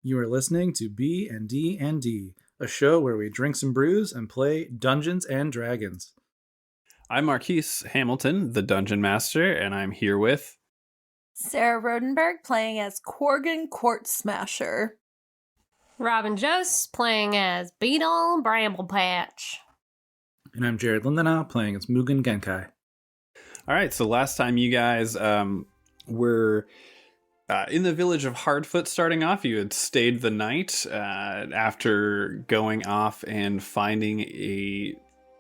You are listening to BnDnD, a show where we drink some brews and play Dungeons and Dragons. I'm Marquise Hamilton, the Dungeon Master, and I'm here with Sarah Rodenberg playing as Korgan Court Smasher. Robin Jost playing as Beadle Bramble Patch. And I'm Jared Lindenau playing as Mugen Genkai. All right, so last time you guys were in the village of Hardfoot starting off. You had stayed the night after going off and finding a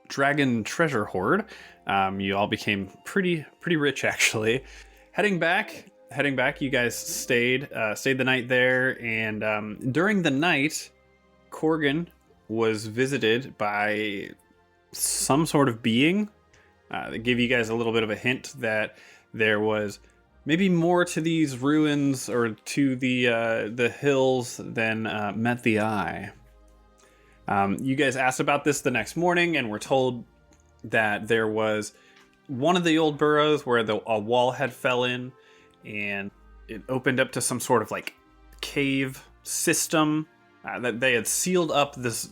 dragon treasure hoard. You all became pretty rich, actually. Heading back, you guys stayed the night there, and during the night, Korgan was visited by some sort of being that gave you guys a little bit of a hint that there was maybe more to these ruins or to the hills than met the eye. You guys asked about this the next morning and were told that there was one of the old burrows where a wall had fell in, and it opened up to some sort of like cave system that they had sealed up this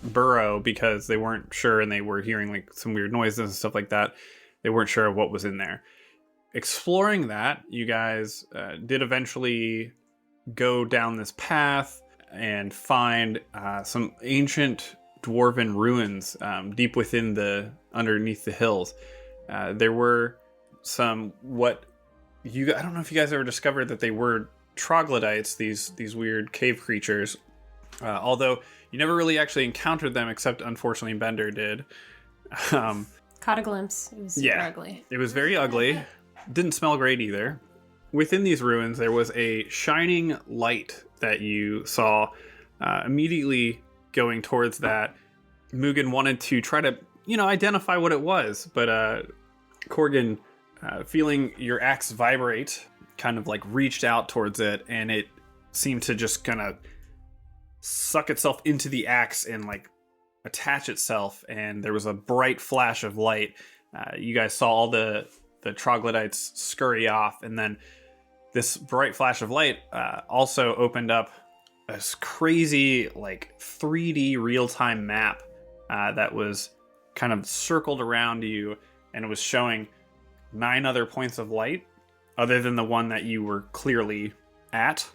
burrow because they weren't sure, and they were hearing like some weird noises and stuff like that. They weren't sure of what was in there. Exploring that, you guys did eventually go down this path and find some ancient dwarven ruins deep within underneath the hills. There were some I don't know if you guys ever discovered that they were troglodytes, these weird cave creatures. Although you never really actually encountered them, except unfortunately Bender did. Caught a glimpse. It was super ugly. It was very ugly. Didn't smell great either. Within these ruins, there was a shining light that you saw immediately going towards that. Mugen wanted to try to, identify what it was, but Korgan, feeling your axe vibrate, kind of like reached out towards it, and it seemed to just kind of suck itself into the axe and like attach itself, and there was a bright flash of light. You guys saw all the troglodytes scurry off, and then this bright flash of light also opened up this crazy like 3D real-time map that was kind of circled around you, and it was showing 9 other points of light other than the one that you were clearly at.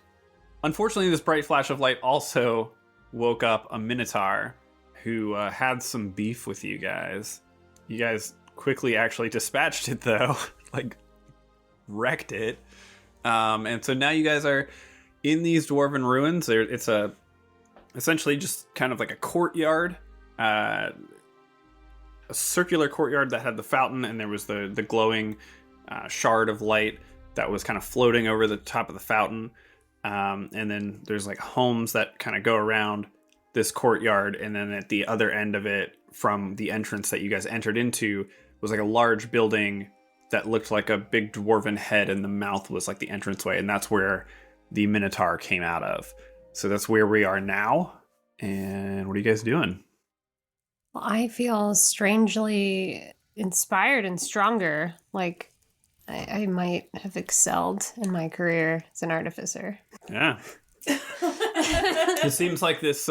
Unfortunately, this bright flash of light also woke up a Minotaur who had some beef with you guys. You guys quickly actually dispatched it, though. Like, wrecked it. And so now you guys are in these dwarven ruins. It's essentially just kind of like a courtyard. A circular courtyard that had the fountain, and there was the glowing shard of light that was kind of floating over the top of the fountain. And then there's like homes that kind of go around this courtyard, and then at the other end of it, from the entrance that you guys entered into, was like a large building that looked like a big dwarven head, and the mouth was like the entranceway, and that's where the Minotaur came out of. So that's where we are now. And what are you guys doing? Well, I feel strangely inspired and stronger. Like I might have excelled in my career as an artificer. Yeah. It seems like this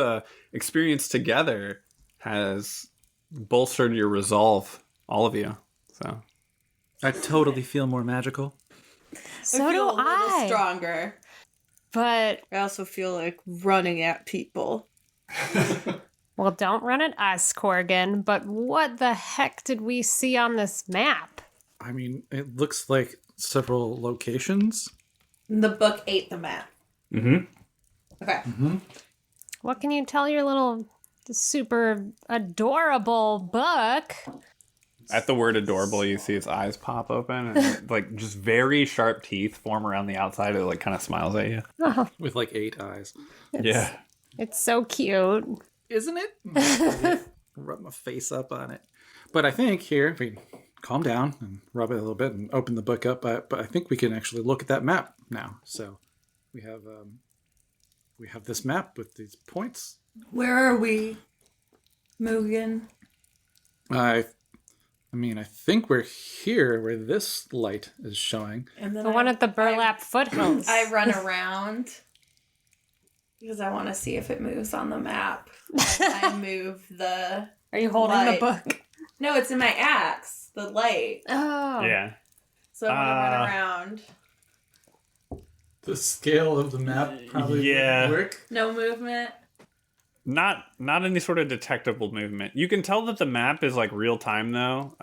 experience together has bolstered your resolve, all of you. So I totally feel more magical. So I feel do a little I. stronger. But I also feel like running at people. well, don't run at us, Korgan. But what the heck did we see on this map? I mean, it looks like several locations. The book ate the map. Mm-hmm. Okay. Mm-hmm. What can you tell your little super adorable book? At the word adorable, you see its eyes pop open, and like just very sharp teeth form around the outside. It like kind of smiles at you. Oh, With like 8 eyes. Yeah. it's so cute. Isn't it? Rub my face up on it. But I think here, if we calm down and rub it a little bit and open the book up, but I think we can actually look at that map now. So we have this map with these points. Where are we, Mugen? I think we're here where this light is showing. And then The one at the burlap foothills. I run around Because I want to see if it moves on the map. I move the... Are you holding light. the book? No, it's in my axe. The light. Oh. Yeah. So I want to run around. The scale of the map probably Yeah. wouldn't work. No movement. Not any sort of detectable movement. You can tell that the map is like real time though.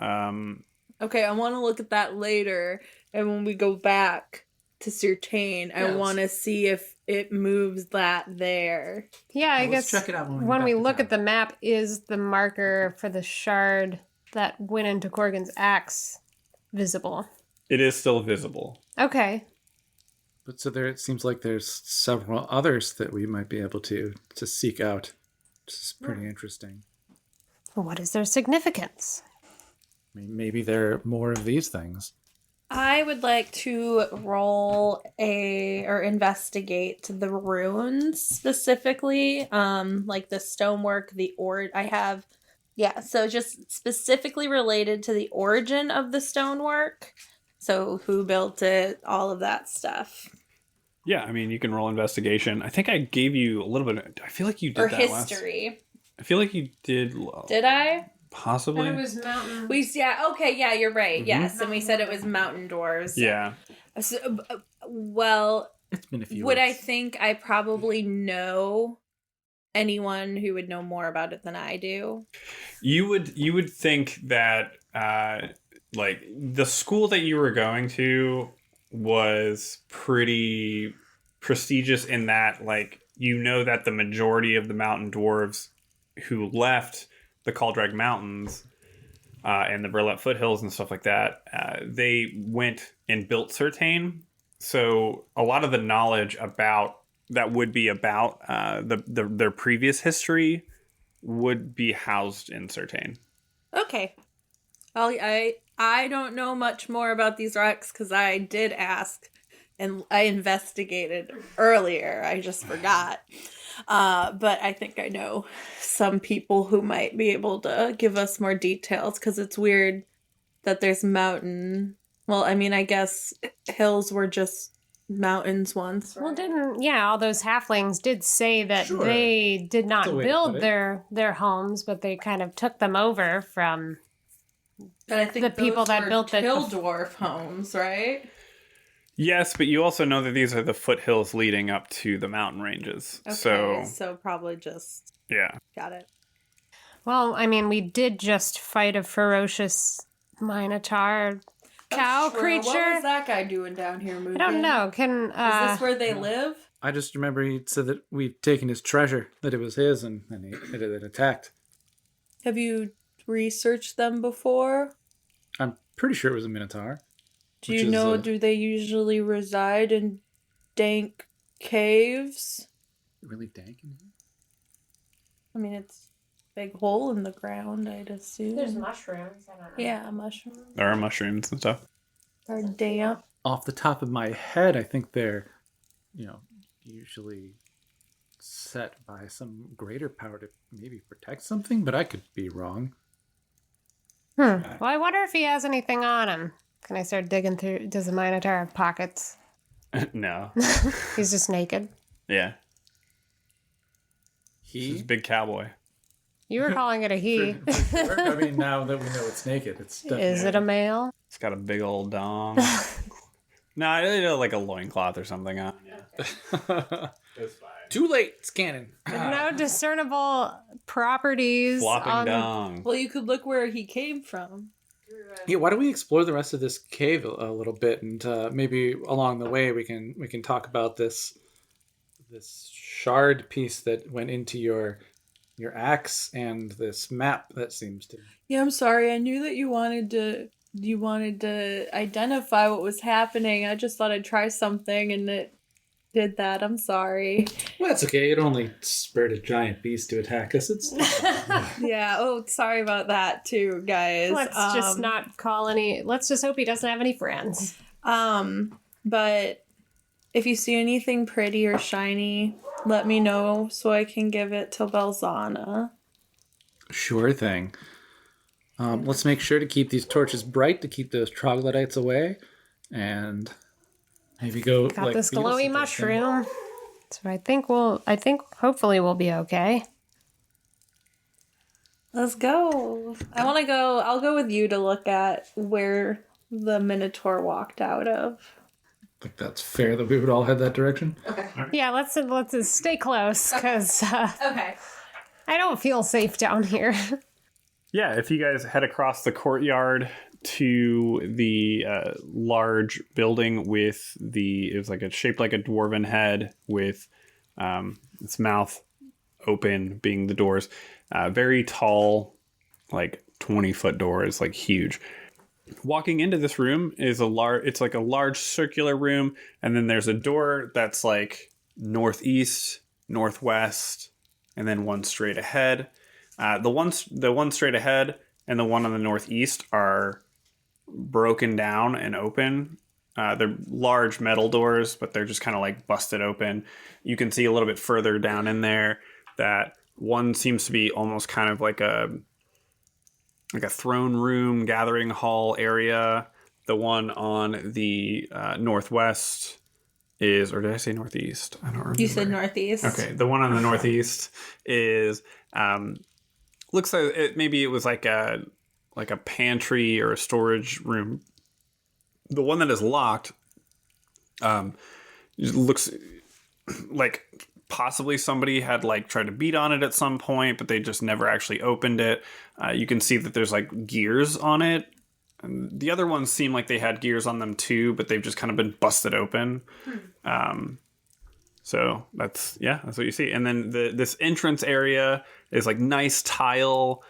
Okay, I want to look at that later. And when we go back to Certain, I Yes. want to see if it moves that there. Yeah, I Let's guess check it out when when we we get back look to at the map, is the marker for the shard that went into Korgan's axe visible? it is still visible. Okay. But so there, it seems like there's several others that we might be able to seek out, which is pretty interesting. What is their significance? I mean, maybe there are more of these things. I would like to roll or investigate the runes specifically, like the stonework, so just specifically related to the origin of the stonework. So who built it, all of that stuff. Yeah, I mean, you can roll investigation. I think I gave you a little bit. I feel like you did Or that history. I feel like you did. Did I? Possibly. mountain. You're right. Mhm. Yes, and we said it was mountain dwarves. Yeah. So, well, It's been a few would I weeks. think I probably know anyone who would know more about it than I do? You would think that like the school that you were going to was pretty prestigious in that, like, you know that the majority of the mountain dwarves who left the Caldrag Mountains and the Burlap Foothills and stuff like that, they went and built Certain. So a lot of the knowledge about that would be about their previous history would be housed in Certain. Okay. I don't know much more about these rocks because I did ask and I investigated earlier. I just forgot. But I think I know some people who might be able to give us more details because it's weird that there's mountain. Well, I mean, I guess hills were just mountains once. Well, Right? all those halflings did say that Sure. they did not That's a way to build put it. their homes, but they kind of took them over from. But I think the people those that were built it hill bef- dwarf homes, right? Yes, but you also know that these are the foothills leading up to the mountain ranges. Okay, So, so probably just yeah. got it. Well, I mean, we did just fight a ferocious Minotaur cow creature. What was that guy doing down here, Mugen? I don't know. Can Is this where they live? I just remember he said that we'd taken his treasure, that it was his, and it had attacked. Have you researched them before? I'm pretty sure it was a Minotaur. Do Which you is, know, do they usually reside in dank caves? Really dank in here? I mean, it's a big hole in the ground, I'd assume. mushrooms. I don't Yeah, mushrooms There are mushrooms and stuff. are damp. Off the top of my head, I think they're, usually set by some greater power to maybe protect something, but I could be wrong. Well, I wonder if he has anything on him. Can I start digging through? Does the Minotaur have pockets? No. He's just naked. Yeah. He's a He? big cowboy. You were calling it a he. For sure. I mean, now that we know it's naked, it's definitely... Is it a male? It's got a big old dong. No, I really know, like a loincloth or something on. Yeah. Too late, it's canon. No discernible properties Flopping on dong. Well, you could look where he came from. Yeah, why don't we explore the rest of this cave a little bit, and maybe along the way we can talk about this shard piece that went into your axe and this map that seems to... Yeah, I'm sorry. I knew that you wanted to identify what was happening. I just thought I'd try something and it did that. I'm sorry. Well, that's okay. It only spurred a giant beast to attack us. It's Yeah. Oh, sorry about that too, guys. Let's just not call any. Let's just hope he doesn't have any friends. But if you see anything pretty or shiny, let me know so I can give it to Belzana. sure thing. Let's make sure to keep these torches bright to keep those troglodytes away, and maybe go Got like this Beetle glowy suggested. mushroom. So I think hopefully we'll be okay. Let's go. I'll go with you to look at where the Minotaur walked out of. I think that's fair that we would all head that direction. Okay. Yeah, let's stay close because Okay. I don't feel safe down here. Yeah, if you guys head across the courtyard to the large building with it was like shaped like a dwarven head with its mouth open, being the doors. Very tall, like 20-foot doors, like huge. Walking into this room is it's like a large circular room, and then there's a door that's like northeast, northwest, and then one straight ahead. The one straight ahead and the one on the northeast are broken down and open. They're large metal doors, but they're just kind of like busted open. You can see a little bit further down in there that one seems to be almost kind of like a throne room, gathering hall area. The one on the northwest is, or did I say northeast? I don't remember. You said northeast. Okay, the one on the northeast is looks like maybe it was like a pantry or a storage room. The one that is locked looks like possibly somebody had like tried to beat on it at some point, but they just never actually opened it. You can see that there's like gears on it. And the other ones seem like they had gears on them too, but they've just kind of been busted open. So that's what you see. And then this entrance area is like nice tile,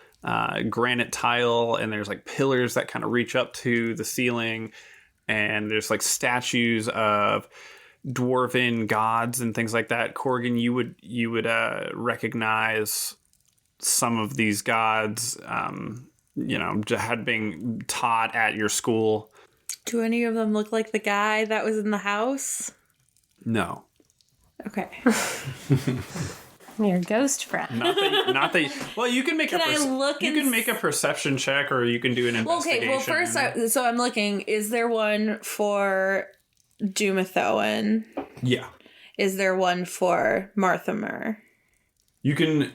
granite tile, and there's like pillars that kind of reach up to the ceiling, and there's like statues of dwarven gods and things like that. Korgan, you would recognize some of these gods, had been taught at your school. Do any of them look like the guy that was in the house? No. Okay. Your ghost friend. Not that. Well, you can make Can I look you can make a perception check, or you can do an investigation. Okay, well, first, so I'm looking. Is there one for Dumathoan? Yeah. Is there one for Marthamer? You can.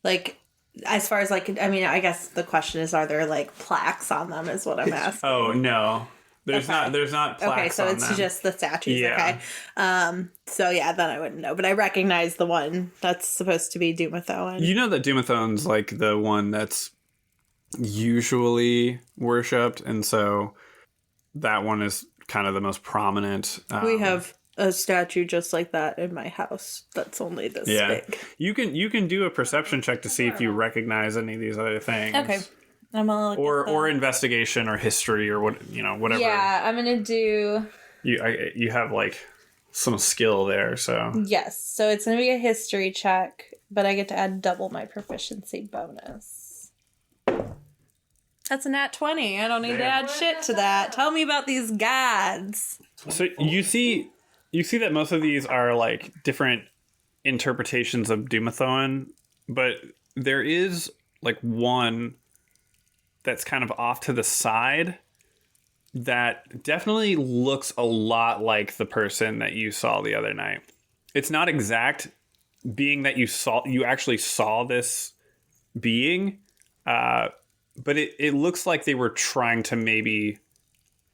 Like, as far as like, I mean, I guess the question is, are there like plaques on them? Is what I'm asking. Oh no. There's not plaques. Okay, so on it's them. just the statues. Yeah. Okay. So yeah, then I wouldn't know, but I recognize the one that's supposed to be Dumathoan. You know that Dumathoan's like the one that's usually worshipped, and so that one is kind of the most prominent. We have a statue just like that in my house. That's only this big. You can do a perception check to see if you recognize any of these other things. Okay. I'm gonna look or investigation or history or whatever. Yeah, I'm gonna do. You have like some skill there, so Yes, so it's gonna be a history check, but I get to add double my proficiency bonus. That's a nat 20. I don't need to add shit to that. Tell me about these gods. So you see that most of these are like different interpretations of Dumathoan, but there is like one that's kind of off to the side that definitely looks a lot like the person that you saw the other night. It's not exact, being that you actually saw this being, but it looks like they were trying to maybe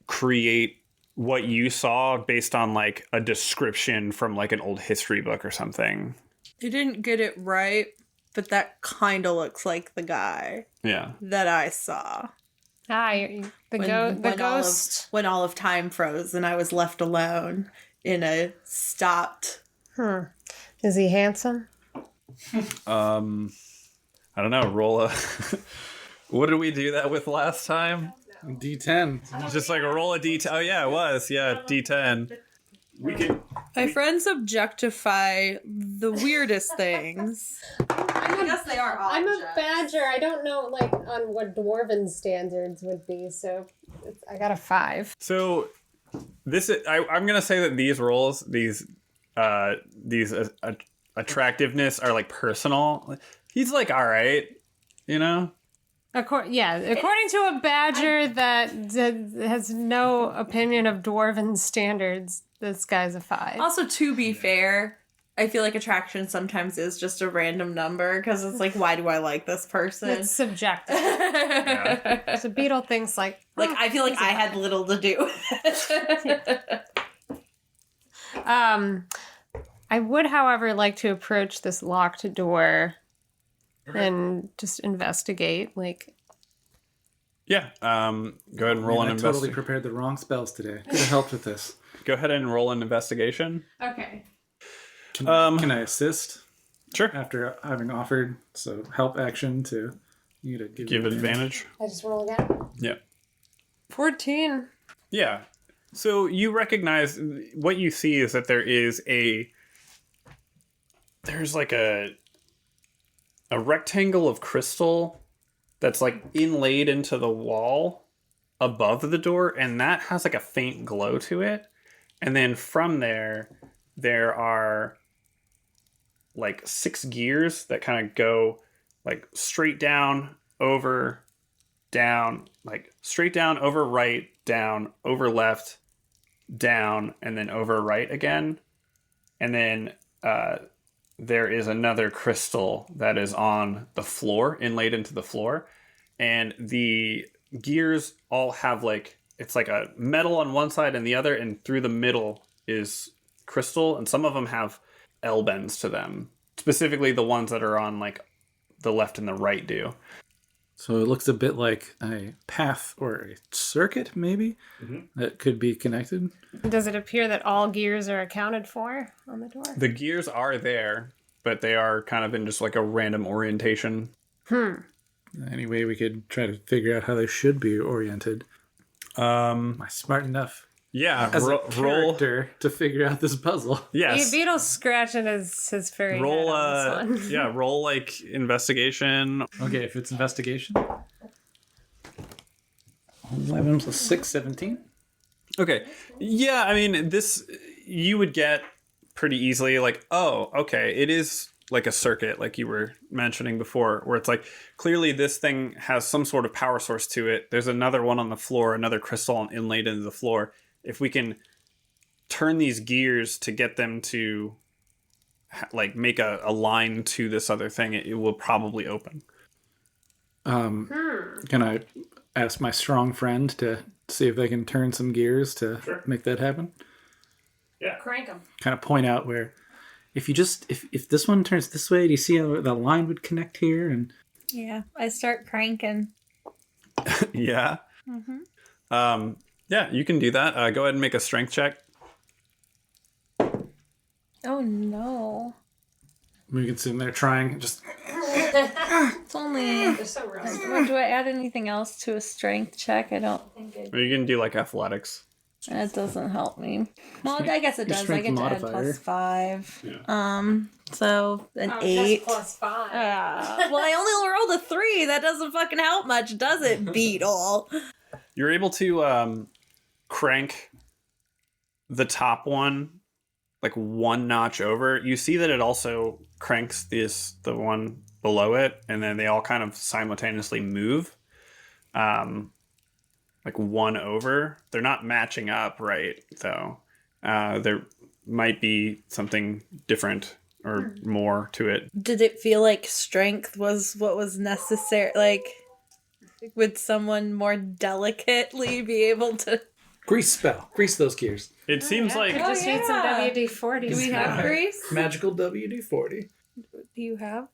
create what you saw based on like a description from like an old history book or something. You didn't get it right, but that kind of looks like the guy that I saw. The ghost. When all of time froze and I was left alone in a stopped. Is he handsome? I don't know. Roll a. What did we do that with last time? D10. Just like a roll a D10. Oh yeah, it was. Yeah, D10. We can. My friends objectify the weirdest things. I guess they are objects. I'm a badger. I don't know like on what dwarven standards would be, so I got a 5. So this is. I'm gonna say that these rolls, these attractiveness are like personal. He's like all right, you know. According to a badger that has no opinion of dwarven standards, this guy's a 5. Also, to be fair, I feel like attraction sometimes is just a random number because it's like, why do I like this person? It's subjective. Yeah. So Beadle thinks like I feel like I had little to do. I would, however, like to approach this locked door and just investigate. Like, Yeah. Go ahead and roll an I totally investigation. prepared the wrong spells today. Could have helped with this. Go ahead and roll an investigation. okay. Can I assist Sure. after having offered help action to you to Give advantage. I just roll again. Yeah. 14. Yeah. So you recognize what you see is that there's like a rectangle of crystal that's like inlaid into the wall above the door, and that has like a faint glow to it. And then from there are like 6 gears that kind of go like straight down, over, down, like straight down, over, right, down, over, left, down, and then over, right again. And then there is another crystal that is on the floor, inlaid into the floor. And the gears all have like, it's like a metal on one side and the other, and through the middle is crystal, and some of them have L bends to them. Specifically, the ones that are on like the left and the right do. So it looks a bit like a path or a circuit, maybe, that could be connected. Does it appear that all gears are accounted for on the door? The gears are there, but they are kind of in just like a random orientation. Any way we could try to figure out how they should be oriented. Am I smart enough Yeah, as a roll. character to figure out this puzzle? Yes. Beadle's scratching his furry Roll. head on this one. Yeah, roll like investigation. Okay, if it's investigation. 11 plus 6, 17. Okay. Yeah, I mean, this you would get pretty easily like, oh, okay, it is like a circuit like you were mentioning before, where it's like clearly this thing has some sort of power source to it. There's another one on the floor, another crystal inlaid into the floor. If we can turn these gears to get them to like make a line to this other thing, it will probably open. Can I ask my strong friend to see if they can turn some gears to make that happen? Crank him. Kind of point out where, if you just if this one turns this way, do you see how the line would connect here? And Yeah, I start cranking. Yeah. Yeah, you can do that. Go ahead and make a strength check. Oh no. we can sit in there trying. Just It's only. They're so rough. Do I add anything else to a strength check? I don't think it. Or you can do like athletics. That doesn't help me. Well, I guess it your does. I strength get to add modifier. +5. Yeah. So an 8. +5. Well, I only rolled a 3. That doesn't fucking help much, does it, Beadle? You're able to crank the top one like one notch over. You see that it also cranks the one below it, and then they all kind of simultaneously move. Like one over. They're not matching up right, though. There might be something different or more to it. Did it feel like strength was what was necessary? Like, would someone more delicately be able to? grease spell. Grease those gears. It seems like I just need some yeah. WD-40. Do we have grease? Magical WD-40. Do you have?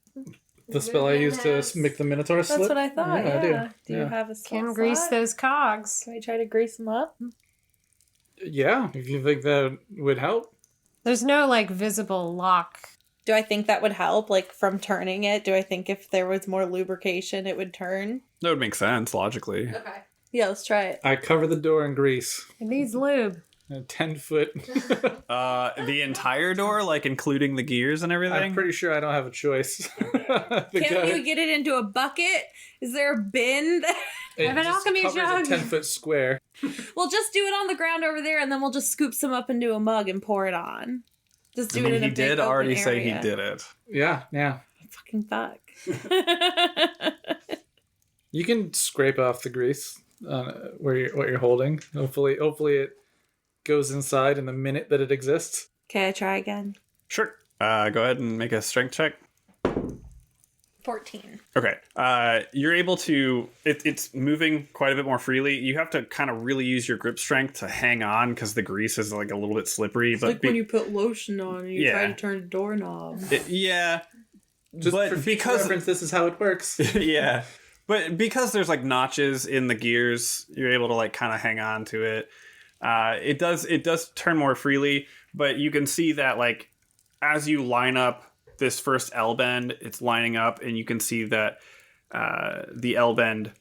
The spell I used to make the Minotaur slip. That's what I thought. Yeah. I do. Do you Yeah. have a Can slot? grease those cogs. Can I try to grease them up? Yeah, if you think that would help. There's no like visible lock. Do I think that would help? Like from turning it? Do I think if there was more lubrication, it would turn? that would make sense logically. Okay. Yeah, let's try it. I cover the door in grease. It needs lube. A 10-foot. The entire door, like including the gears and everything. I'm pretty sure I don't have a choice. Can't you get it into a bucket? Is there a bin? It have an just alchemy covers jug. a 10-foot square. We'll just do it on the ground over there, and then we'll just scoop some up into a mug and pour it on. Just do I mean, it in he a big did open already say he area. did it. Yeah. Fucking fuck. You can scrape off the grease what you're holding. Hopefully it goes inside in the minute that it exists. Okay, I try again. Sure. Go ahead and make a strength check. 14. Okay. You're able to... It's moving quite a bit more freely. You have to kind of really use your grip strength to hang on because the grease is like a little bit slippery. It's but like when you put lotion on and you try to turn a doorknob. Yeah. Just but for because reference, this is how it works. yeah. But because there's like notches in the gears, you're able to like kind of hang on to it. It does turn more freely, but you can see that like as you line up this first L bend, it's lining up, and you can see that the L bend,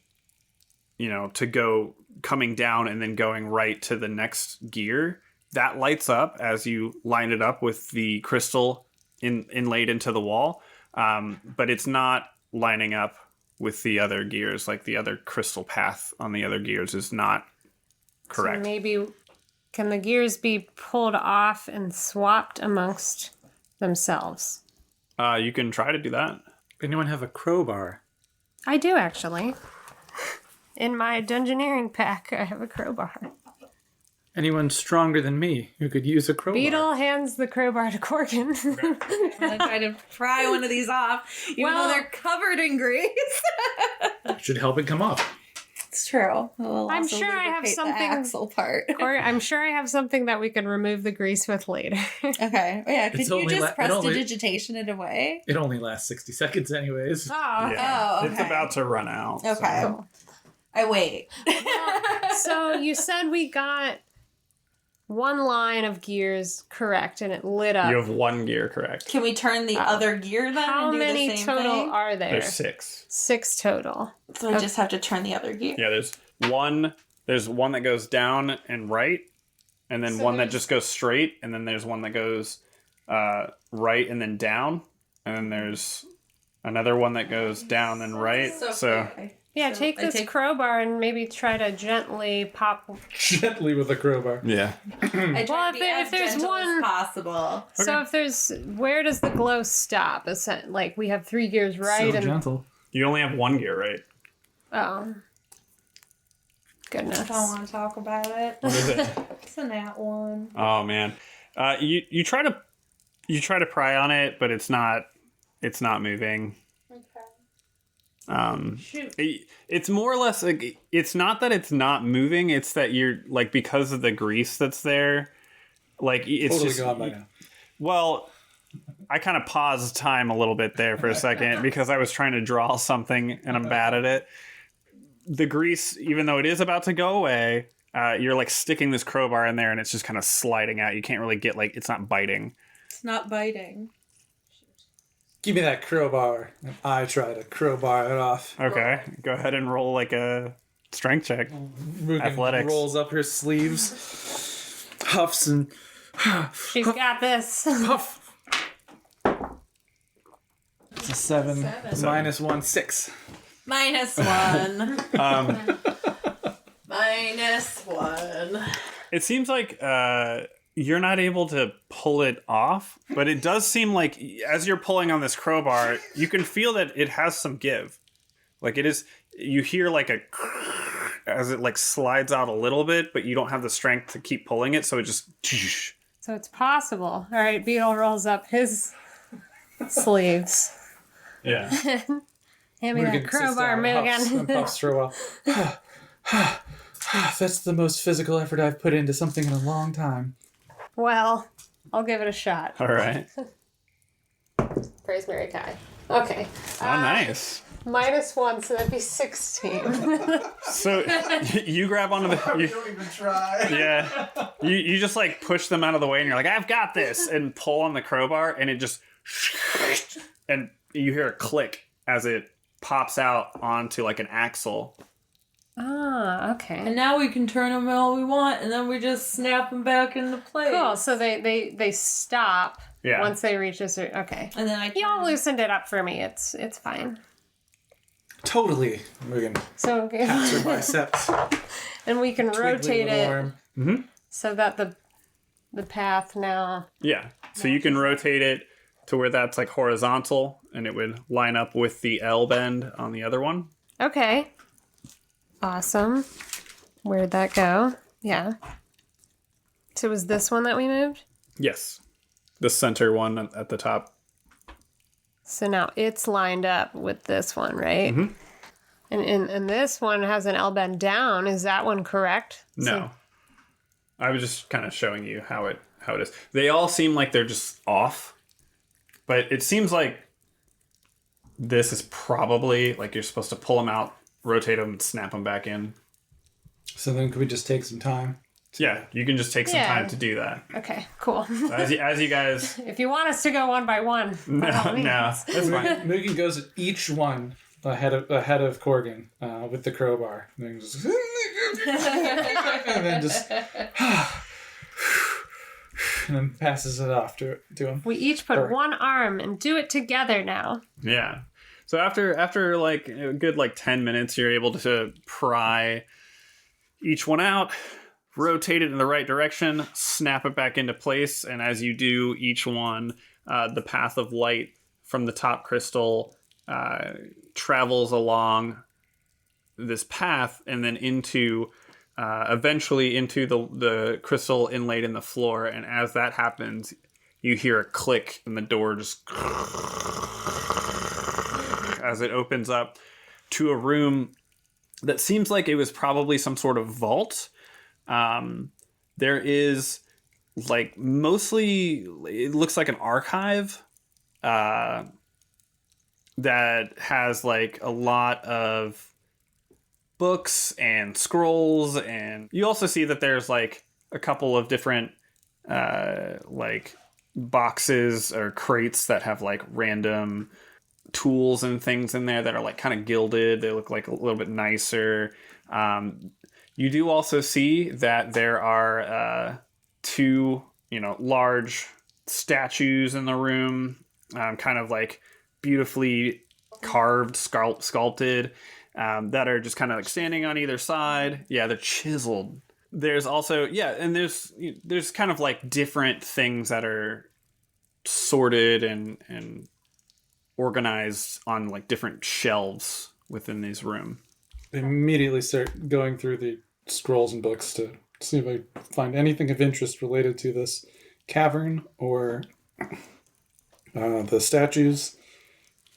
to go coming down and then going right to the next gear, that lights up as you line it up with the crystal inlaid into the wall. But it's not lining up with the other gears, like the other crystal path on the other gears is not correct. So maybe can the gears be pulled off and swapped amongst themselves? You can try to do that. Anyone have a crowbar? I do, actually. In my dungeoneering pack, I have a crowbar. Anyone stronger than me who could use a crowbar? Beadle hands the crowbar to Korgan. I'm trying to pry one of these off, even though they're covered in grease. Should help it come off. It's true. I'm sure I have something. The axle part. Or I'm sure I have something that we can remove the grease with later. Okay. Yeah. Could It's you only just prestidigitation it away? It only lasts 60 seconds anyways. Oh, Yeah. Oh, okay. It's about to run out. Okay. So. I wait. so you said we got one line of gears correct, and it lit up. You have one gear correct. Can we turn the other gear then How and do many the same total thing? are there? There's 6. 6 total. So I just have to turn the other gear. Yeah, there's one that goes down and right, and then So one that there's- just goes straight, and then there's one that goes right and then down, and then there's another one that goes down and right. So Yeah, So take I this take- crowbar and maybe try to gently pop. Gently with a crowbar. yeah. I try Well, to be as if there's gentle one- as possible. So if there's, where does the glow stop? Like we have 3 gears right So and gentle. You only have one gear, right? oh, goodness. I don't want to talk about it. What is it? It's a nat one. Oh man, you try to pry on it, but it's not moving. Shoot. It's more or less like it's not that it's not moving. It's that you're like because of the grease that's there, like it's Totally just gone by now. well. I kind of paused time a little bit there for a second because I was trying to draw something and I'm bad at it. The grease, even though it is about to go away, you're like sticking this crowbar in there and it's just kind of sliding out. You can't really get like it's not biting. It's not biting. Give me that crowbar. And I try to crowbar it off. Okay, go ahead and roll like a strength check. Mugen Athletics. rolls up her sleeves, huffs and She's got this. puff. It's a 7. Minus 1, 6. -1. -1. It seems like you're not able to pull it off, but it does seem like as you're pulling on this crowbar, you can feel that it has some give. Like it is, you hear like a as it like slides out a little bit, but you don't have the strength to keep pulling it, so it just. So it's possible. All right, Beadle rolls up his sleeves. Yeah. Hand me that Mugen sits crowbar, down, huffs, and Mugen. puffs for a while. That's the most physical effort I've put into something in a long time. Well, I'll give it a shot. All right. Praise Mary Kai. Okay. Oh, nice. -1, so that'd be 16. So you grab onto the. Don't even try. Yeah. You just like push them out of the way and you're like, I've got this, and pull on the crowbar and it just. And you hear a click as it pops out onto like an axle. Ah, okay. And now we can turn them all we want, and then we just snap them back into place. Cool. So they stop Yeah. once they reach a certain. Okay. And then I Y'all loosened it up for me. It's fine. Totally. Mugen So pats her biceps. and we can rotate Twiggly it little arm. so that the path now. Yeah. So you can rotate it to where that's like horizontal and it would line up with the L bend on the other one. Okay. Awesome. Where'd that go? Yeah. So was this one that we moved? Yes. the center one at the top. So now it's lined up with this one, right? Mhm. And this one has an L bend down. Is that one correct? No. I was just kind of showing you how it is. They all seem like they're just off, but it seems like this is probably like you're supposed to pull them out, rotate them, and snap them back in. So then could we just take some time? Yeah, you can just take some Yeah. time to do that. Okay, cool. As you guys... If you want us to go one by one, by all No, means. that's fine. Mugen goes at each one ahead of Korgan with the crowbar. And then just, and then just and then passes it off to him. We each put Or- one arm and do it together now. Yeah. So after like a good 10 minutes, you're able to pry each one out, rotate it in the right direction, snap it back into place, and as you do each one, the path of light from the top crystal travels along this path and then into eventually into the crystal inlaid in the floor. And as that happens, you hear a click and the door just as it opens up to a room that seems like it was probably some sort of vault. There is mostly, it looks like an archive that has a lot of books and scrolls, and you also see that there's a couple of different boxes or crates that have random tools and things in there that are kind of gilded. They look a little bit nicer. You do also see that there are two, large statues in the room, kind of beautifully carved, sculpted, that are just kind of standing on either side. Yeah, they're chiseled. There's also, and there's kind of different things that are sorted and organized on different shelves within this room. I immediately start going through the scrolls and books to see if I find anything of interest related to this cavern or the statues,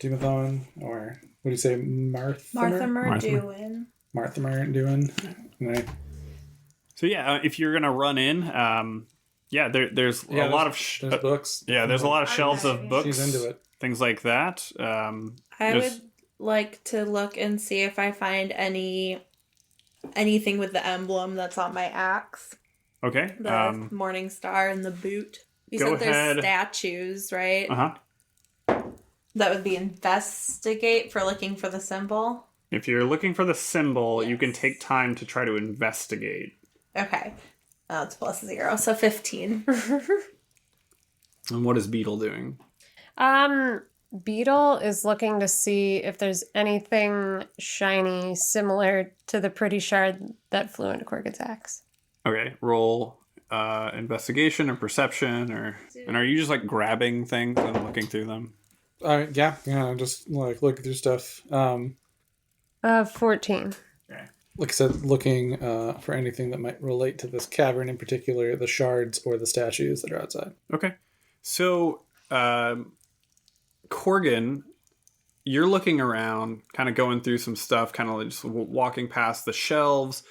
Demothon, or what do you say, Marthamer doing. Marthamer doing. Right. So if you're gonna run in, there's a lot of there's books. Yeah, there's a lot of shelves of books. She's into it. Things like that. I would like to look and see if I find anything with the emblem that's on my axe. Okay. The Morning Star and the boot. You Go said there's ahead. statues, right? Uh-huh. That would be investigate for looking for the symbol. If you're looking for the symbol, you can take time to try to investigate. Okay. It's +0, so 15. And what is Beadle doing? Beadle is looking to see if there's anything shiny similar to the pretty shard that flew into Korgan's axe. Okay, roll investigation or perception, and are you just grabbing things and looking through them? Yeah, just look through stuff. 14. Okay. Like I said, looking for anything that might relate to this cavern, in particular, the shards or the statues that are outside. Okay. So, Korgan, you're looking around, kind of going through some stuff, kind of just walking past the shelves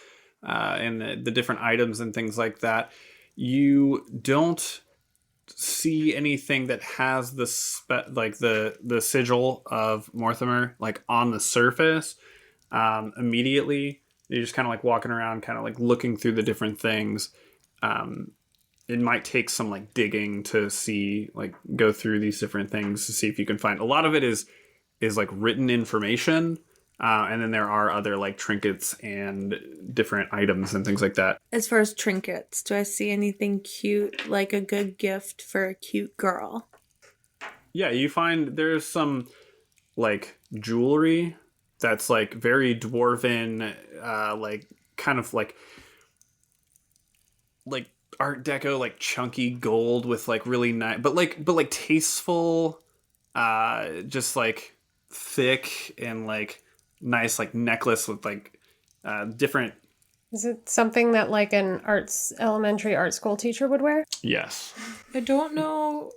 and the different items and things like that. You don't see anything that has the sigil of Mortimer on the surface immediately. You're just kind of walking around, kind of looking through the different things. It might take some digging to see, go through these different things to see if you can find. A lot of it is written information, and then there are other trinkets and different items and things like that. As far as trinkets, do I see anything cute, like a good gift for a cute girl? Yeah, you find there's some jewelry that's very dwarven, kind of Art Deco, chunky gold with really nice, but tasteful, just thick and nice necklace with different. Is it something that an elementary art school teacher would wear? Yes. I don't know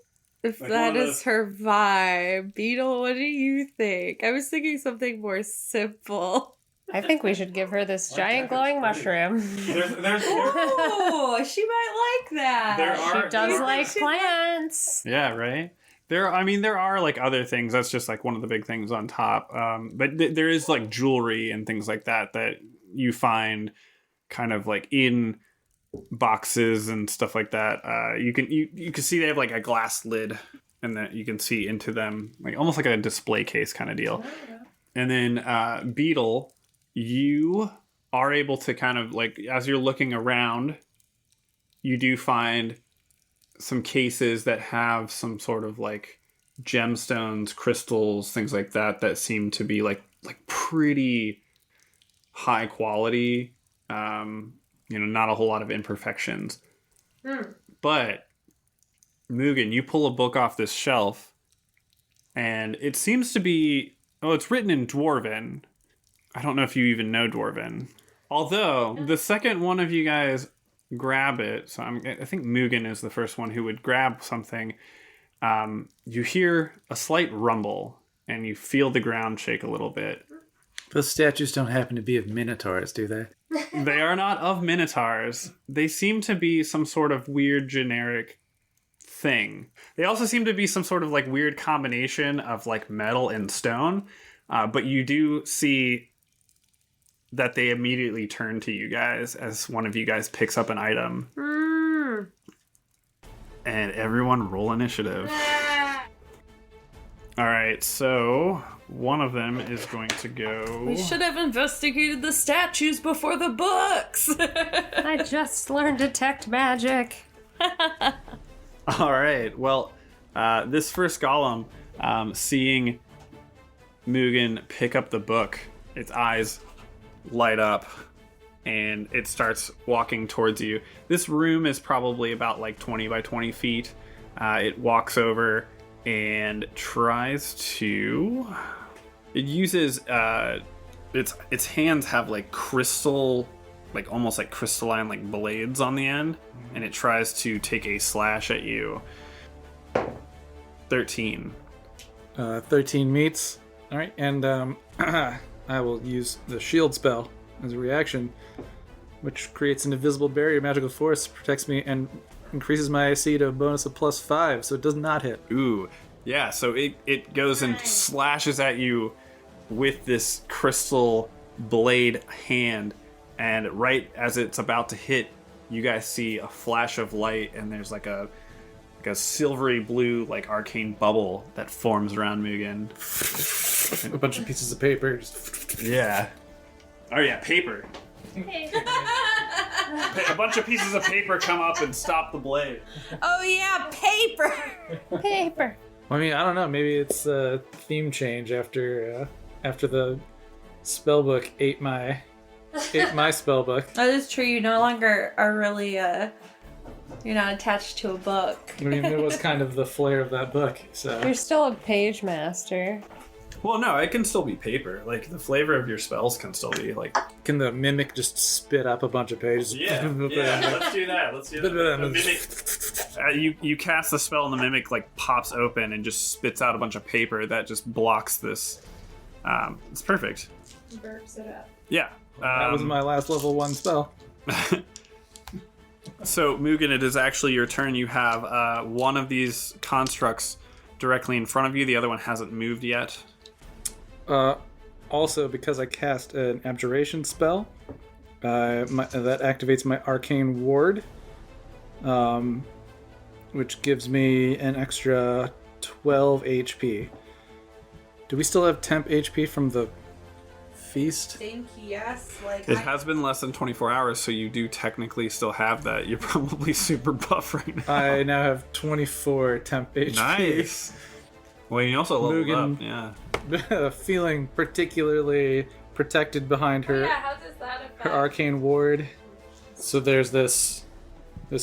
if Like that one of is her vibe. Beetle, what do you think? I was thinking something more simple. I think we should give her this giant glowing mushroom. There's Oh, she might like that. There are- She does there- like plants. Yeah, right. There are like other things. That's just like one of the big things on top. But there is like jewelry and things like that that you find kind of like in boxes and stuff like that. You can see they have like a glass lid, and that you can see into them, like almost like a display case kind of deal. And then Beetle, you are able to kind of like, as you're looking around, you do find some cases that have some sort of like gemstones, crystals, things like that that seem to be like pretty high quality. Not a whole lot of imperfections. But Mugen, you pull a book off this shelf, and it seems to be it's written in dwarven. I don't know if you even know dwarven. Although the second one of you guys grab it, so I think Mugen is the first one who would grab something. You hear a slight rumble, and you feel the ground shake a little bit. Those statues don't happen to be of minotaurs, do they? They are not of minotaurs. They seem to be some sort of weird generic thing. They also seem to be some sort of like weird combination of like metal and stone. But you do see that they immediately turn to you guys as one of you guys picks up an item. And everyone roll initiative. All right, so one of them is going to go... We should have investigated the statues before the books. I just learned detect magic. All right, well, this first golem, seeing Mugen pick up the book, its eyes light up, and it starts walking towards you. This room is probably about like 20 by 20 feet. It walks over and tries to... It uses... its hands have like crystal... like almost like crystalline like blades on the end, and it tries to take a slash at you. 13. 13 meets. All right, and I will use the shield spell as a reaction, which creates an invisible barrier, magical force, protects me, and increases my AC to a bonus of +5, so it does not hit. Ooh, yeah, so it goes and slashes at you with this crystal blade hand, and right as it's about to hit, you guys see a flash of light, and there's like a silvery blue like arcane bubble that forms around Mugen. A bunch of pieces of paper. Yeah. Oh yeah, paper. A bunch of pieces of paper come up and stop the blade. Oh yeah, paper. Paper. I mean, I don't know. Maybe it's a theme change after the spellbook ate my spellbook. That is true. You no longer are really you're not attached to a book. I mean, it was kind of the flair of that book. So You're still a page master. Well, no, it can still be paper. Like, the flavor of your spells can still be, like... can the mimic just spit up a bunch of pages? Yeah, let's do that. The mimic, you cast the spell, and the mimic, like, pops open and just spits out a bunch of paper that just blocks this. It's perfect. Burps it up. Yeah. That was my last level 1 spell. So, Mugen, it is actually your turn. You have one of these constructs directly in front of you. The other one hasn't moved yet. Also, because I cast an abjuration spell, that activates my arcane ward, which gives me an extra 12 HP. Do we still have temp HP from the feast? Think yes. Like It has been less than 24 hours, so you do technically still have that. You're probably super buff right now. I now have 24 temp HP. Nice. Well, you also leveled Mugen. up, yeah. Feeling particularly protected behind her how does that affect? her arcane ward. So there's this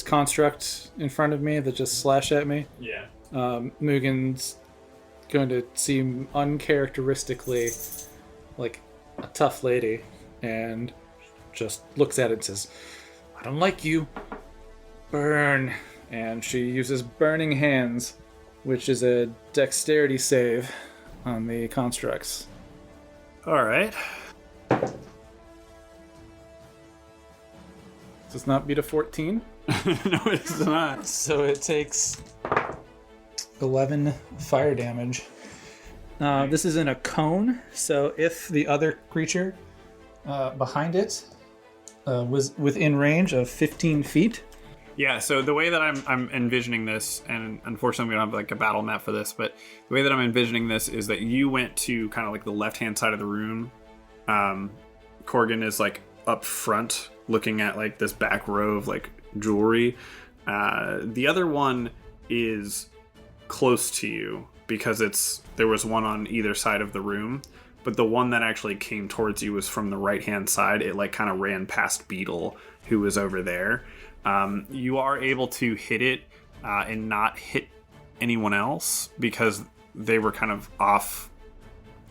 construct in front of me that just slashed at me. Yeah. Mugen's going to seem uncharacteristically like a tough lady and just looks at it and says, "I don't like you. Burn." And she uses burning hands which is a dexterity save on the constructs. All right. Does not beat a 14. No, it's not. So it takes 11 fire damage. This is in a cone, so if the other creature behind it was within range of 15 feet. Yeah, so the way that I'm envisioning this, and unfortunately we don't have like a battle map for this, but the way that I'm envisioning this is that you went to kind of like the left-hand side of the room. Korgan is like up front looking at like this back row of like jewelry. The other one is close to you because there was one on either side of the room, but the one that actually came towards you was from the right-hand side. It like kind of ran past Beadle, who was over there. You are able to hit it and not hit anyone else because they were kind of off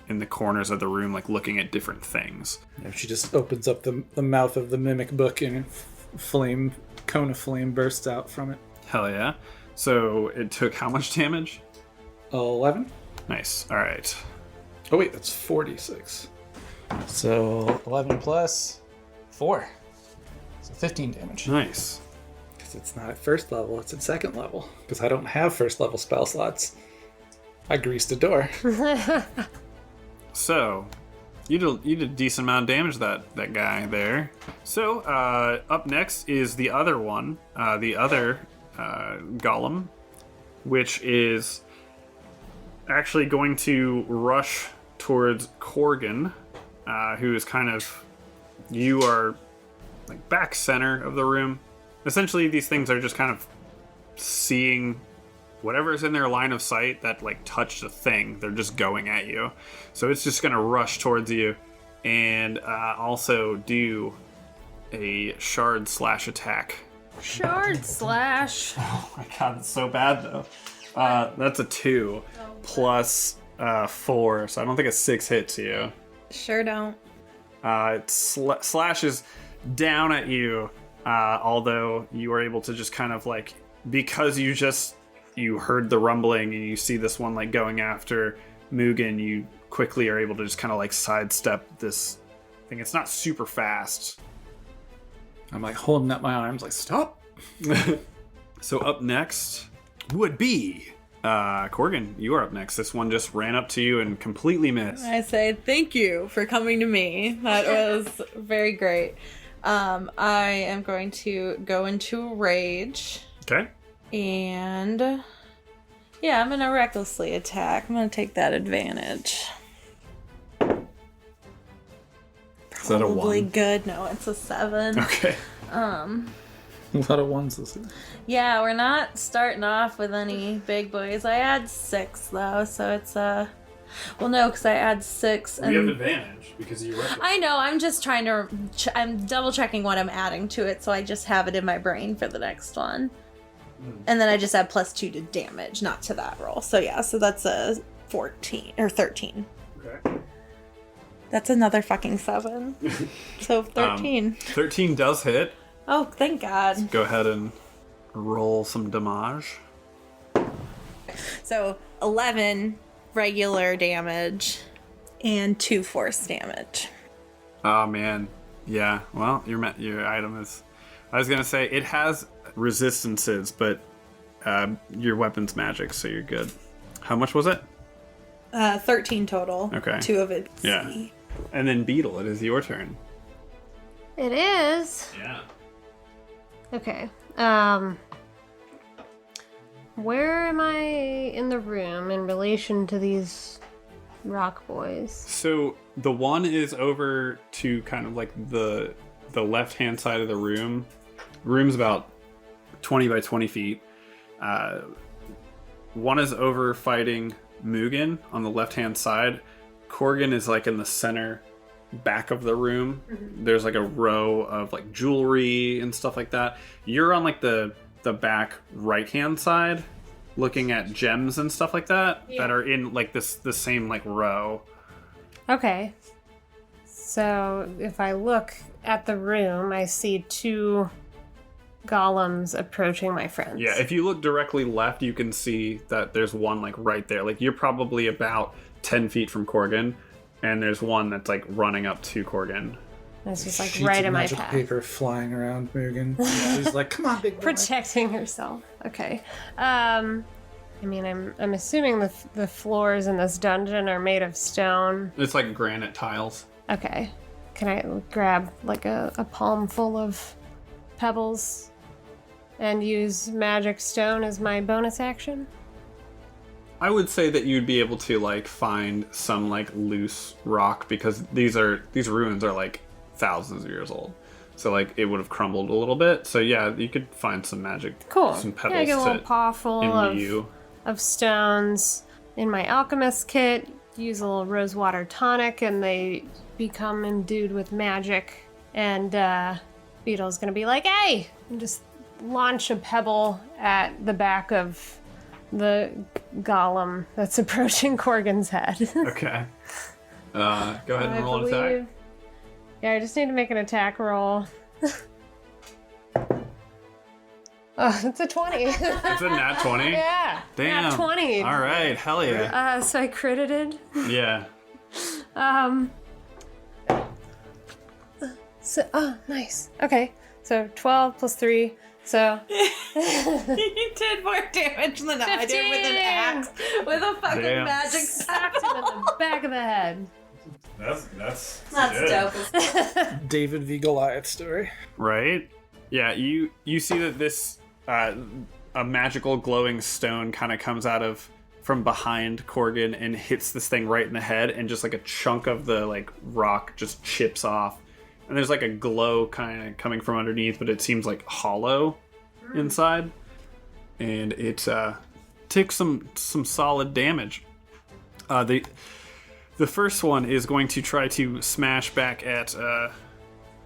in the corners of the room, like looking at different things. Yeah, she just opens up the mouth of the mimic book and cone of flame bursts out from it. Hell yeah. So it took how much damage? 11. Nice. All right. Oh wait, that's 46. So 11 plus 4. So 15 damage. Nice. Because it's not at first level, it's at second level. Because I don't have first level spell slots. I greased a door. So, you did a decent amount of damage to that guy there. So, up next is the other one, the other golem, which is actually going to rush towards Korgan, who is kind of, you are like back center of the room. Essentially, these things are just kind of seeing whatever's in their line of sight that like touched a thing. They're just going at you. So it's just gonna rush towards you and also do a shard slash attack. Shard slash. Oh my god, it's so bad though. That's a 2 plus 4, so I don't think a 6 hits you. Sure don't. It slashes down at you, although you are able to just kind of like, because you heard the rumbling and you see this one like going after Mugen, you quickly are able to just kind of like sidestep this thing. It's not super fast. I'm like holding up my arms like, stop. So up next would be Korgan. You are up next. This one just ran up to you and completely missed. I say thank you for coming to me. That was very great. I am going to go into a rage. Okay. And yeah, I'm gonna recklessly attack. I'm gonna take that advantage. Is that a Probably 1? good. No, it's a 7. Okay. A lot of ones this year. Yeah, we're not starting off with any big boys. I add 6 though, so it's well, no, because I add 6 and You have advantage because you reckless. I know. I'm just trying to. I'm double checking what I'm adding to it, so I just have it in my brain for the next one. And then I just add +2 to damage, not to that roll. So yeah, so that's a 14 or 13. Okay. That's another fucking 7. So 13. 13 does hit. Oh, thank God. Go ahead and roll some damage. So 11 regular damage and 2 force damage. Oh man, yeah. Well, your item is. I was gonna say it has resistances, but your weapon's magic, so you're good. How much was it? 13 total. Okay. 2 of it. Yeah. And then Beadle, it is your turn. It is. Yeah. Okay. Where am I in the room in relation to these rock boys? So the one is over to kind of like the left-hand side of the room. Room's about 20 by 20 feet. One is over fighting Mugen on the left-hand side. Korgan is like in the center back of the room. Mm-hmm. There's like a row of like jewelry and stuff like that. You're on like the back right-hand side looking at gems and stuff like that that are in like the same like row. Okay. So if I look at the room, I see 2 golems approaching my friends. Yeah, if you look directly left, you can see that there's one like right there. Like you're probably about 10 feet from Korgan, and there's one that's like running up to Korgan. It's just like Sheets right of in my magic path. paper flying around Mugen. She's like, "Come on, big boy." Protecting herself. Okay. I mean, I'm assuming the floors in this dungeon are made of stone. It's like granite tiles. Okay. Can I grab like a palm full of pebbles and use magic stone as my bonus action? I would say that you'd be able to like find some like loose rock because these ruins are like thousands of years old. So like it would have crumbled a little bit. So yeah, you could find some magic, Cool. some Yeah, pebbles I get a little to paw full imbue. of stones in my alchemist kit. Use a little rosewater tonic, and they become imbued with magic. And Beadle's gonna be like, "Hey!" and just launch a pebble at the back of the golem that's approaching Korgan's head. Okay. Go ahead and roll an attack. Yeah, I just need to make an attack roll. Oh, it's a 20. It's a nat 20. Yeah. Damn. Nat 20. All right. Hell yeah. So I critted. Yeah. So, oh, nice. Okay. So 12 plus 3. So You did more damage than I did with an 15. axe with a fucking Damn. magic smacked him in the back of the head. That's That's dope as fuck. David v. Goliath story. Right? Yeah, you see that this a magical glowing stone kind of comes out of from behind Korgan and hits this thing right in the head, and just like a chunk of the like rock just chips off. And there's like a glow kind of coming from underneath, but it seems like hollow inside. And it takes some solid damage. The first one is going to try to smash back at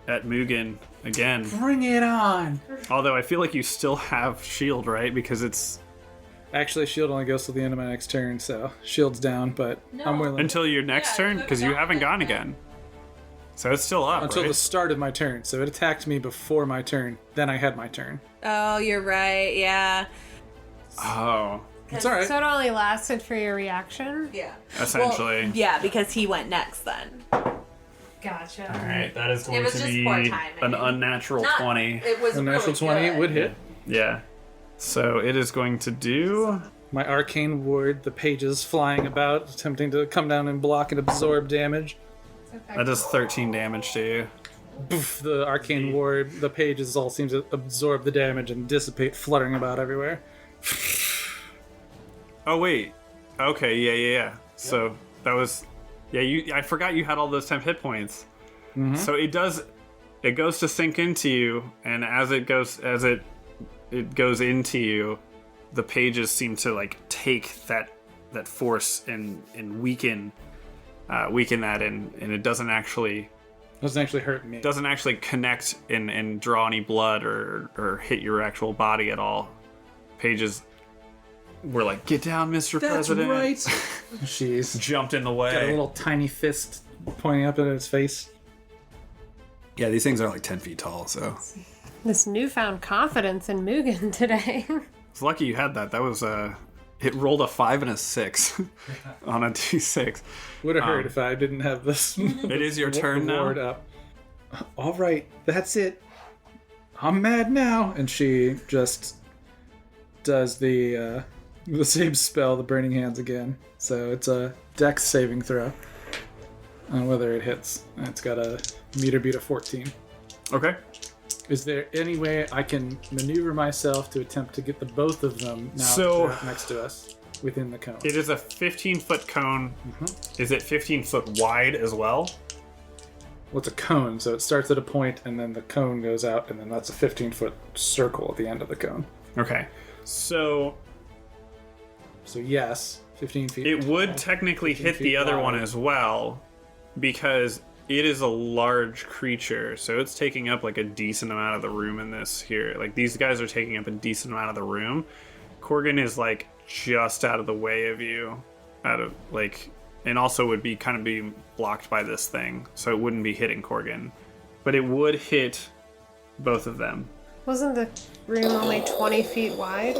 Mugen again. Bring it on. Although I feel like you still have shield, right? Because it's Actually, shield only goes to the end of my next turn, so shield's down, but I'm willing. until your next Yeah, turn, because you haven't gone again. So it's still up, Until right? the start of my turn. So it attacked me before my turn. Then I had my turn. Oh, you're right. Yeah. Oh, It's all right. So it only lasted for your reaction? Yeah. essentially. Well, yeah, because he went next then. Gotcha. All right, that is going was to just be poor timing. an unnatural 20. It was A natural really 20 good. would hit. Yeah. So it is going to do. My arcane ward, the pages flying about, attempting to come down and block and absorb damage. That does 13 damage to you. Poof, the arcane ward, the pages all seem to absorb the damage and dissipate, fluttering about everywhere. Oh wait. Okay. Yeah. So that was. Yeah. I forgot you had all those temp hit points. So it does. It goes to sink into you, and as it goes goes into you, the pages seem to like take that force and weaken that, and it doesn't actually Hurt me. doesn't actually connect and draw any blood or hit your actual body at all. Pages were like, "Get down, Mr. That's President!" right. She's Jumped in the got a way. little tiny fist pointing up at its face. Yeah, these things are like 10 feet tall, so. This newfound confidence in Mugen today. It's lucky you had that. That was it rolled a 5 and a 6 on a d6. Would have hurt if I didn't have this. It is your turn now. ward up. All right, that's it. I'm mad now, and she just does the same spell, the Burning Hands again. So it's a Dex saving throw on whether it hits. It's got a meter beat of 14. Okay. Is there any way I can maneuver myself to attempt to get the both of them now So- trapped next to us within the cone? It is a 15-foot cone. Is it 15 foot wide as well? Well, it's a cone, so it starts at a point, and then the cone goes out, and then that's a 15-foot circle at the end of the cone. Okay. So So yes, 15 feet. it would technically 15 hit the feet other one wide. as well, because it is a large creature, so it's taking up like a decent amount of the room in this here. Like these guys are taking up a decent amount of the room. Korgan is like just out of the way of you, and also would be kind of being blocked by this thing, so it wouldn't be hitting Korgan, but it would hit both of them. Wasn't the room only 20 feet wide?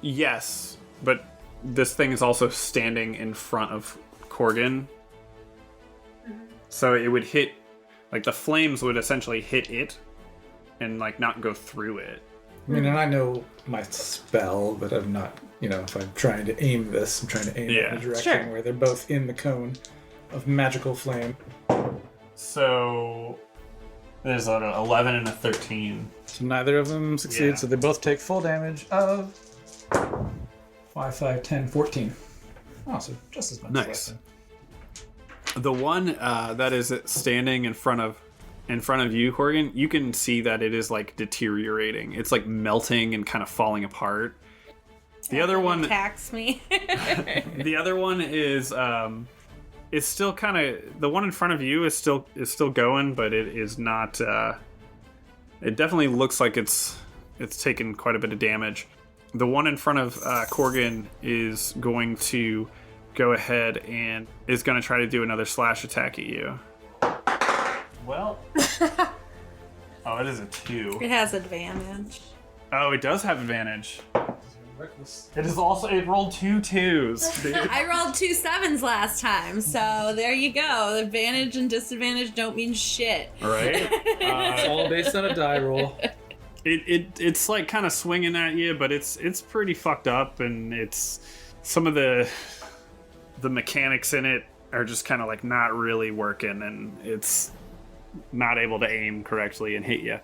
Yes, but this thing is also standing in front of Korgan. So it would hit, like the flames would essentially hit it and like not go through it. I mean, and I know my spell, but I'm not, if I'm trying to aim this, I'm trying to aim it in a direction where they're both in the cone of magical flame. So there's an 11 and a 13. So neither of them succeed, Yeah. so they both take full damage of 5, 5, 10, 14. Oh, so just as much. Nice. As The one that is standing in front of you, Korgan, you can see that it is like deteriorating. It's like melting and kind of falling apart. The other one attacks me. The other one is still kind of, the one in front of you is still going, but it is not. It definitely looks like it's taken quite a bit of damage. The one in front of Korgan is going to go ahead and is going to try to do another slash attack at you. Well, oh, it is a 2. It has advantage. Oh, it does have advantage. It is also, it rolled 2 2s, dude. I rolled 2 7s last time, so there you go. Advantage and disadvantage don't mean shit. Right? It's all based on a die roll. It's like kind of swinging at you, but it's pretty fucked up, and it's some of the mechanics in it are just kind of like not really working, and it's not able to aim correctly and hit you.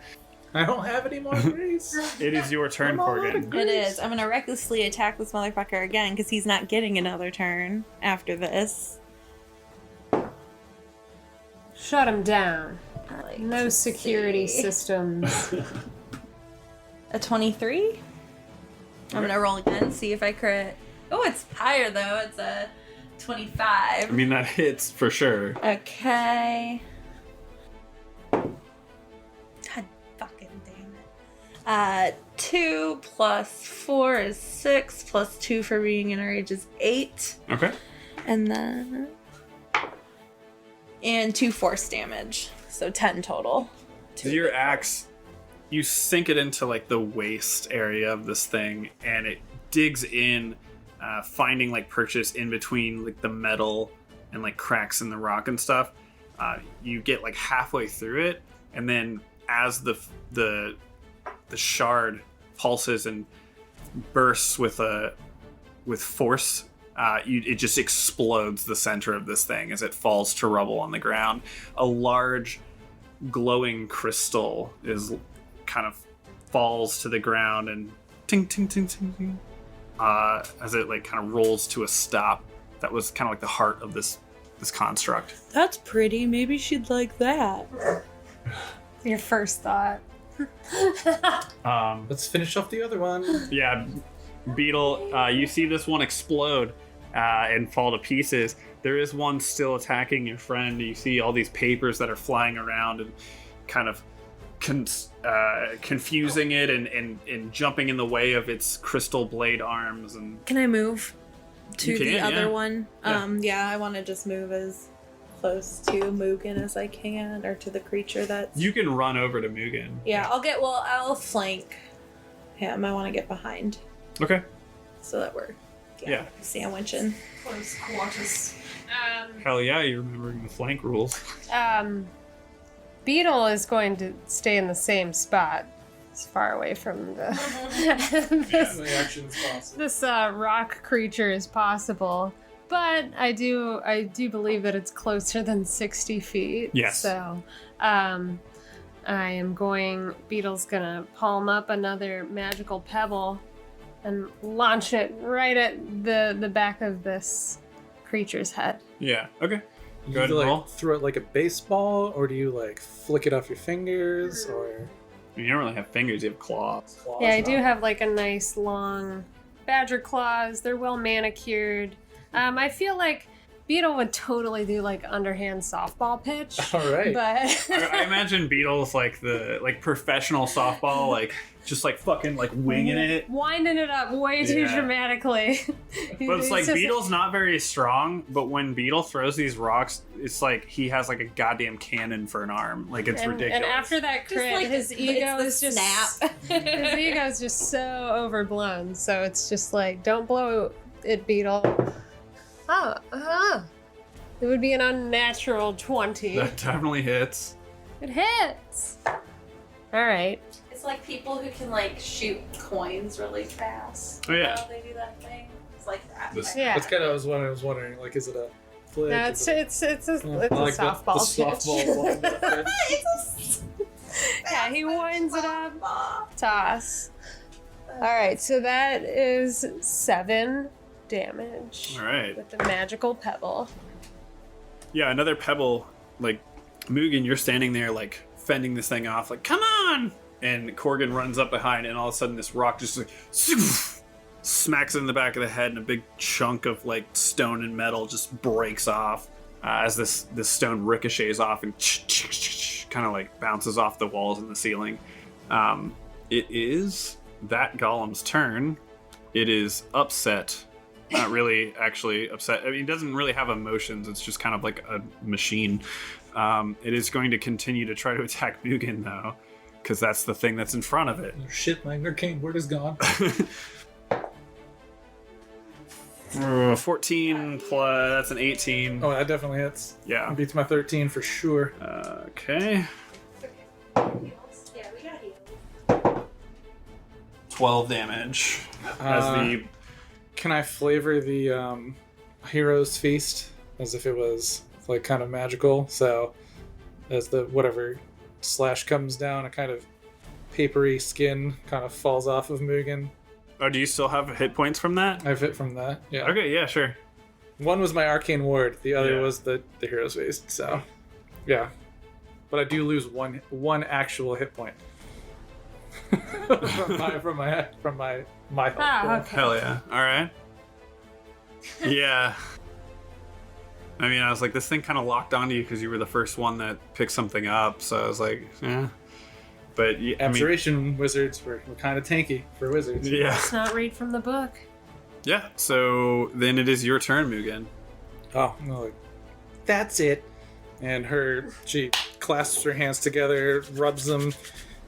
I don't have any more grace. It is your turn, Korgan. It is. I'm gonna recklessly attack this motherfucker again because he's not getting another turn after this. Shut him down. I like No to security see. systems. A 23. I'm gonna roll again, see if I crit. Oh, it's higher though. It's a 25. I mean, that hits for sure. Okay. God fucking damn it. 2 plus 4 is 6, plus 2 for being in a rage is 8. Okay. And then... And 2 force damage. So 10 total. So your axe, you sink it into like the waist area of this thing, and it digs in, finding like purchase in between like the metal and like cracks in the rock and stuff. You get like halfway through it, and then as the shard pulses and bursts with force, it just explodes the center of this thing as it falls to rubble on the ground. A large glowing crystal is kind of falls to the ground and ting ting ting ting ting, as it like kind of rolls to a stop. That was kind of like the heart of this construct. That's pretty. Maybe she'd like that. Your first thought. Let's finish off the other one. Yeah, Beadle, you see this one explode and fall to pieces. There is one still attacking your friend. You see all these papers that are flying around and kind of confusing it and jumping in the way of its crystal blade arms. And Can I move to You can, the other yeah. one? Yeah. Yeah, I want to just move as close to Mugen as I can, or to the creature that's... you can run over to Mugen. Yeah, I'll flank him. I want to get behind Okay. so that we're Yeah. sandwiching. Close quarters. Hell yeah, you're remembering the flank rules. Beetle is going to stay in the same spot, as far away from this rock creature as possible. But I do believe that it's closer than 60 feet. Yes. So, Beetle's gonna palm up another magical pebble and launch it right at the back of this creature's head. Yeah, okay. Do Go ahead you and roll. like throw it like a baseball, or do you like flick it off your fingers, or You don't really have fingers, you have claws. claws? Yeah, I do have like a nice long badger claws. They're well manicured. I feel like Beetle would totally do like underhand softball pitch. All right. But I imagine Beetle's like the professional softball, like just like fucking like winging it. winding it up way too Yeah. dramatically. But it's like just- Beetle's not very strong, but when Beetle throws these rocks, it's like he has like a goddamn cannon for an arm. Like it's ridiculous. And after that Just crit, like his it's ego the is just snap. his ego is just so overblown. So it's just like, don't blow it, Beetle. It would be an unnatural 20. That definitely hits. It hits. All right. It's like people who can like shoot coins really fast. Oh, yeah. You know, they do that thing. It's like that. This- Yeah. That's kind of what I was wondering. Like, is it a flick? No, Is it's it a like softball the pitch. softball one that pitch? It's Yeah, he winds it up. up. Toss. All right, so that is 7 damage All right. with the magical pebble. Yeah, another pebble. Like Mugen, you're standing there like fending this thing off. Like, come on! And Korgan runs up behind, and all of a sudden this rock just like smacks it in the back of the head, and a big chunk of like stone and metal just breaks off as this stone ricochets off and kind of like bounces off the walls and the ceiling. It is that golem's turn. It is upset. Not really actually upset. I mean, it doesn't really have emotions. It's just kind of like a machine. It is going to continue to try to attack Mugen, though, because that's the thing that's in front of it. Oh, shit, my arcane word is gone. 14 plus, that's an 18. Oh, that definitely hits. Yeah. Beats my 13 for sure. Okay. Yeah, we got healed. 12 damage. As the Can I flavor the Hero's Feast as if it was like kind of magical? So as the whatever slash comes down, a kind of papery skin kind of falls off of Mugen. Oh, do you still have hit points from that? I've hit from that. Yeah. Okay, yeah, sure. One was my arcane ward. The other Yeah. was the Hero's Feast. So yeah. But I do lose one actual hit point. from my health. Oh, okay. Hell yeah. All right. Yeah. I mean, I was like, this thing kind of locked onto you because you were the first one that picked something up. So I was like, yeah. But yeah, I mean, Abjuration wizards were kind of tanky for wizards. yeah. Let's not read from the book. Yeah. So then it is your turn, Mugen. Oh, no, like, that's it. And she clasps her hands together, rubs them,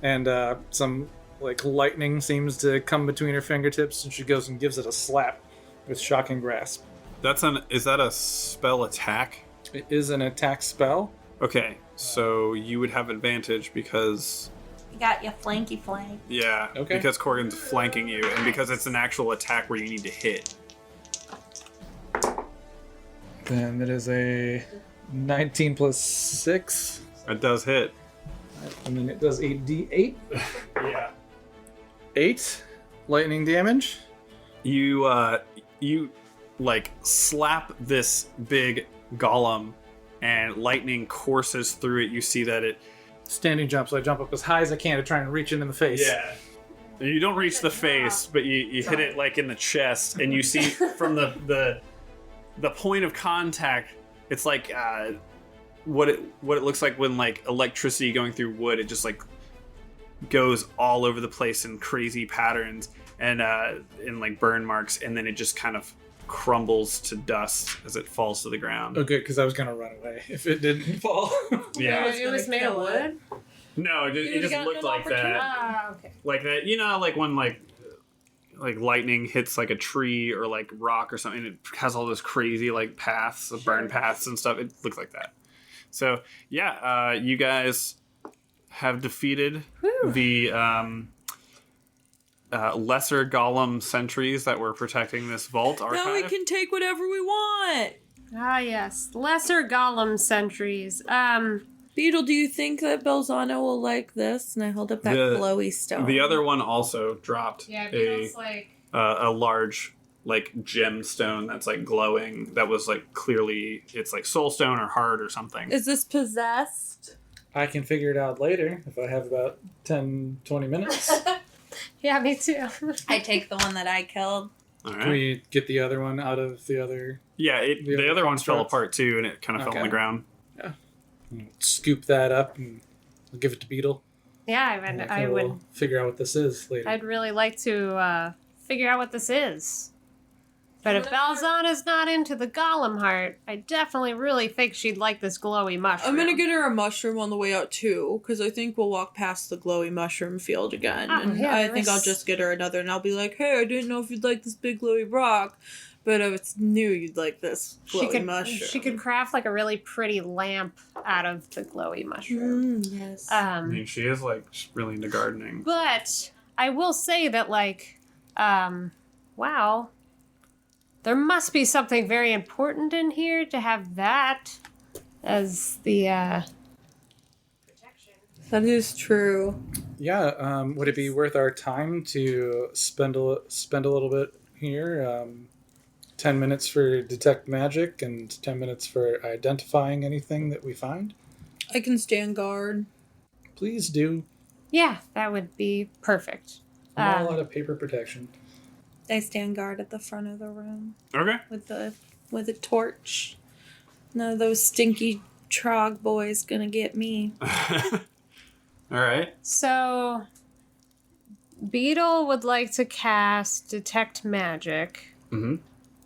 and some like lightning seems to come between her fingertips, and she goes and gives it a slap with Shocking Grasp. Is that a spell attack? It is an attack spell. Okay, so you would have advantage because You got your flanky flank. yeah, Okay. because Korgan's flanking you, and because it's an actual attack where you need to hit. Then it is a 19 plus 6. It does hit. And then it does a d8. Yeah. 8 lightning damage. You like slap this big golem, and lightning courses through it. You see that it. Standing jump, so I jump up as high as I can to try and reach it in the face. Yeah. You don't reach the face, but you hit it like in the chest, and you see from the point of contact, it's like what it looks like when like electricity going through wood. It just like goes all over the place in crazy patterns and in like burn marks, and then it just kind of crumbles to dust as it falls to the ground. Oh, good, because I was going to run away if it didn't fall. Yeah. It was made of wood? No, it just looked like that. Ah, okay. Like that, you know, like when like lightning hits like a tree or like rock or something, it has all those crazy like paths, burn paths and stuff. It looks like that. So yeah, you guys have defeated the lesser golem sentries that were protecting this vault archive. Now we can take whatever we want. Ah, yes. Lesser golem sentries. Beetle, do you think that Belzano will like this? And I hold up that glowy stone. The other one also dropped Yeah, Beetle's like... a large like gemstone that's like glowing. That was like clearly it's like soulstone or heart or something. Is this possessed? I can figure it out later if I have about 10, 20 minutes. Yeah, me too. I take the one that I killed. All Can right. we get the other one out of the other? Yeah, The the other other one fell constructs? apart too, and it kind of fell on Okay. the ground. Scoop that up and we'll give it to Beadle. Yeah, And I would. we'll figure out what this is later. I'd really like to figure out what this is. But if Balzan is not into the golem heart, I definitely really think she'd like this glowy mushroom. I'm gonna get her a mushroom on the way out too, because I think we'll walk past the glowy mushroom field again, Oh, and yeah, I there think was- I'll just get her another, and I'll be like, "Hey, I didn't know if you'd like this big glowy rock, but I knew you'd like this glowy mushroom." She could craft like a really pretty lamp out of the glowy mushroom. Yes. I mean, she is like really into gardening. But I will say that wow, there must be something very important in here to have that as the That is true. Yeah, would it be worth our time to spend a little bit here? 10 minutes for detect magic and 10 minutes for identifying anything that we find? I can stand guard. Please do. yeah, that would be perfect. I'm all out of paper protection. I stand guard at the front of the room Okay. with a torch. None of those stinky trog boys gonna get me. All right. So Beetle would like to cast detect magic. Mm-hmm.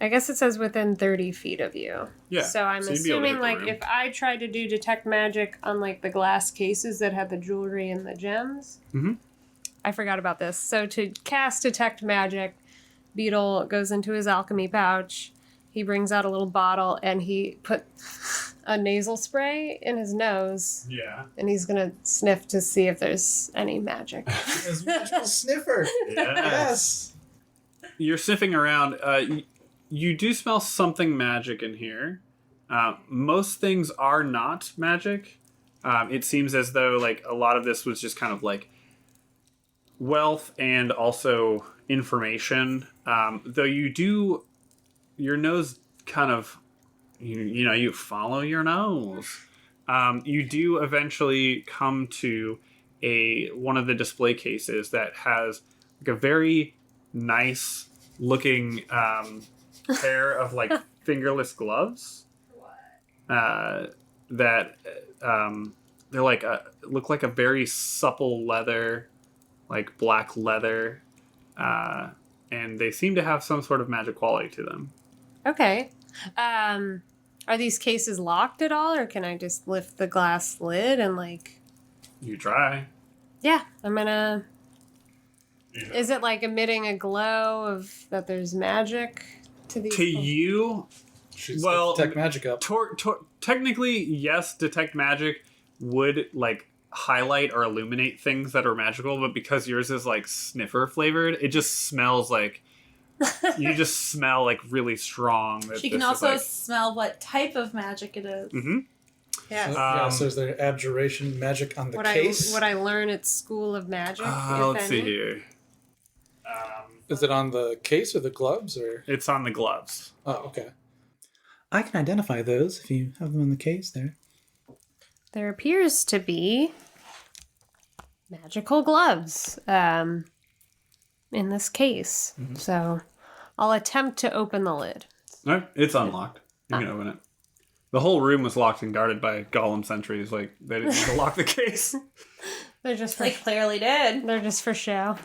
I guess it says within 30 feet of you. Yeah. So I'm so you'd be able to assuming hit the like room. if I tried to do detect magic on like the glass cases that had the jewelry and the gems. Mhm. I forgot about this. So to cast detect magic, Beetle goes into his alchemy pouch. He brings out a little bottle and he put a nasal spray in his nose Yeah. and he's gonna sniff to see if there's any magic. It's magical sniffer. Yes. You're sniffing around. You do smell something magic in here. Most things are not magic. It seems as though like a lot of this was just kind of like wealth and also information. Though you do, your nose kind of, you follow your nose. You do eventually come to one of the display cases that has like a very nice looking pair of like fingerless gloves. That they're like look like a very supple leather, like black leather, and they seem to have some sort of magic quality to them. Okay. Are these cases locked at all, or can I just lift the glass lid and like? You try. Yeah, I'm gonna. Is it like emitting a glow of that there's magic to these? To you, She's Well, detect magic up. technically, yes, detect magic would like highlight or illuminate things that are magical, but because yours is like sniffer flavored, it just smells like you just smell like really strong. She can also smell what type of magic it is. Mm-hmm. Yeah. So is there abjuration magic on the What case? I learn at School of Magic? if Let's see any? here. Is it on the case or the gloves or? It's on the gloves. Oh, okay. I can identify those if you have them in the case there. There appears to be magical gloves in this case. So I'll attempt to open the lid. No, it's unlocked. You can open it. The whole room was locked and guarded by golem sentries. Like they didn't need to lock the case. They're just for They clearly did. they're just for show.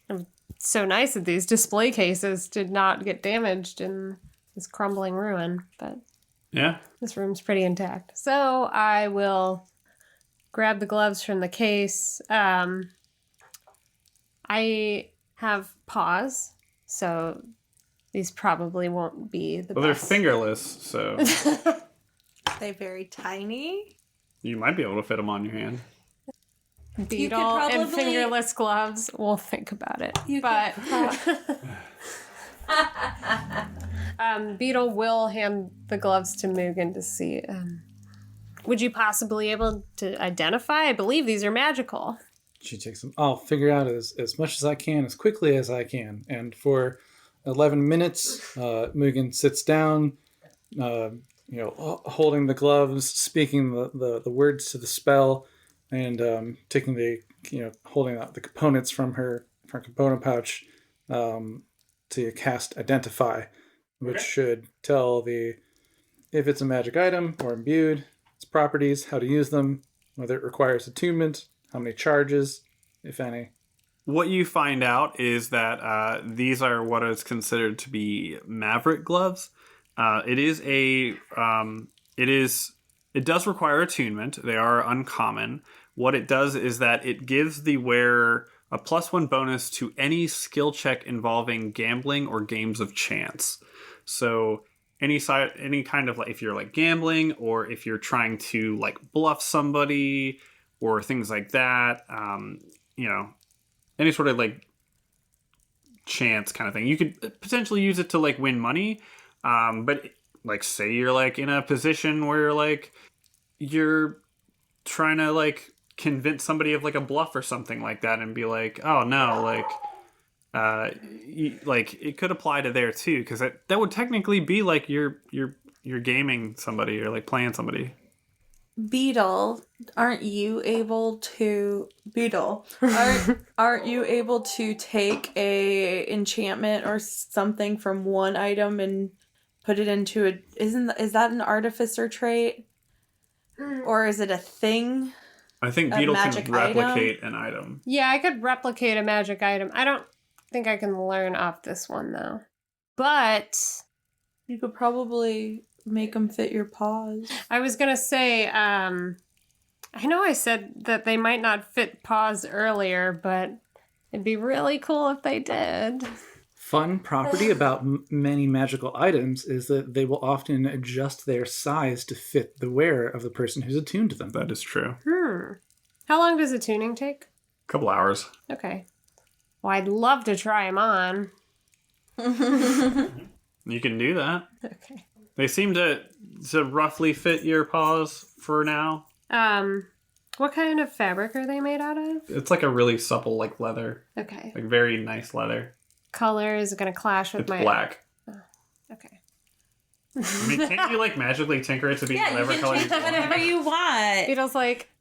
It's so nice that these display cases did not get damaged in this crumbling ruin, but Yeah. this room's pretty intact. So I will grab the gloves from the case. I have paws, so these probably won't be the Well, they're best. fingerless, so They're very tiny. you might be able to fit them on your hand. Beetle and probably- fingerless gloves. We'll think about it. You But could Beetle will hand the gloves to Mugen to see. Would you possibly able to identify? I believe these are magical. She takes them. I'll figure out as much as I can, as quickly as I can. And for 11 minutes, Mugen sits down, holding the gloves, speaking the words to the spell, and taking holding out the components from her component pouch, to cast Identify, which should tell if it's a magic item or imbued, its properties, how to use them, whether it requires attunement, how many charges, if any. What you find out is that these are what is considered to be maverick gloves. It does require attunement. They are uncommon. What it does is that it gives the wearer a +1 bonus to any skill check involving gambling or games of chance. So any kind of, like, if you're like gambling, or if you're trying to like bluff somebody or things like that, any sort of like chance kind of thing, you could potentially use it to like win money. But like, say you're like in a position where you're trying to like convince somebody of like a bluff or something like that, and be like, oh no, like it could apply to there too, because that would technically be like you're gaming somebody or like playing somebody. Beadle, aren't you able to take a enchantment or something from one item and put it into is that an artificer trait? Or is it a thing? I think Beadle can replicate an item. Yeah, I could replicate a magic item. I don't think I can learn off this one, though. But You could probably make them fit your paws. I was going to say, I know I said that they might not fit paws earlier, but it'd be really cool if they did. Fun property about many magical items is that they will often adjust their size to fit the wearer of the person who's attuned to them. That is true. How long does attuning take? A couple hours. Okay. Well, I'd love to try them on. You can do that. Okay. They seem to roughly fit your paws for now. What kind of fabric are they made out of? It's like a really supple, like leather. Okay. Like very nice leather. Color is going to clash with It's my... black. Oh, okay. I mean, can't you like magically tinker it to be Yeah, whatever you color can you change want? whatever you want. Beetle's like,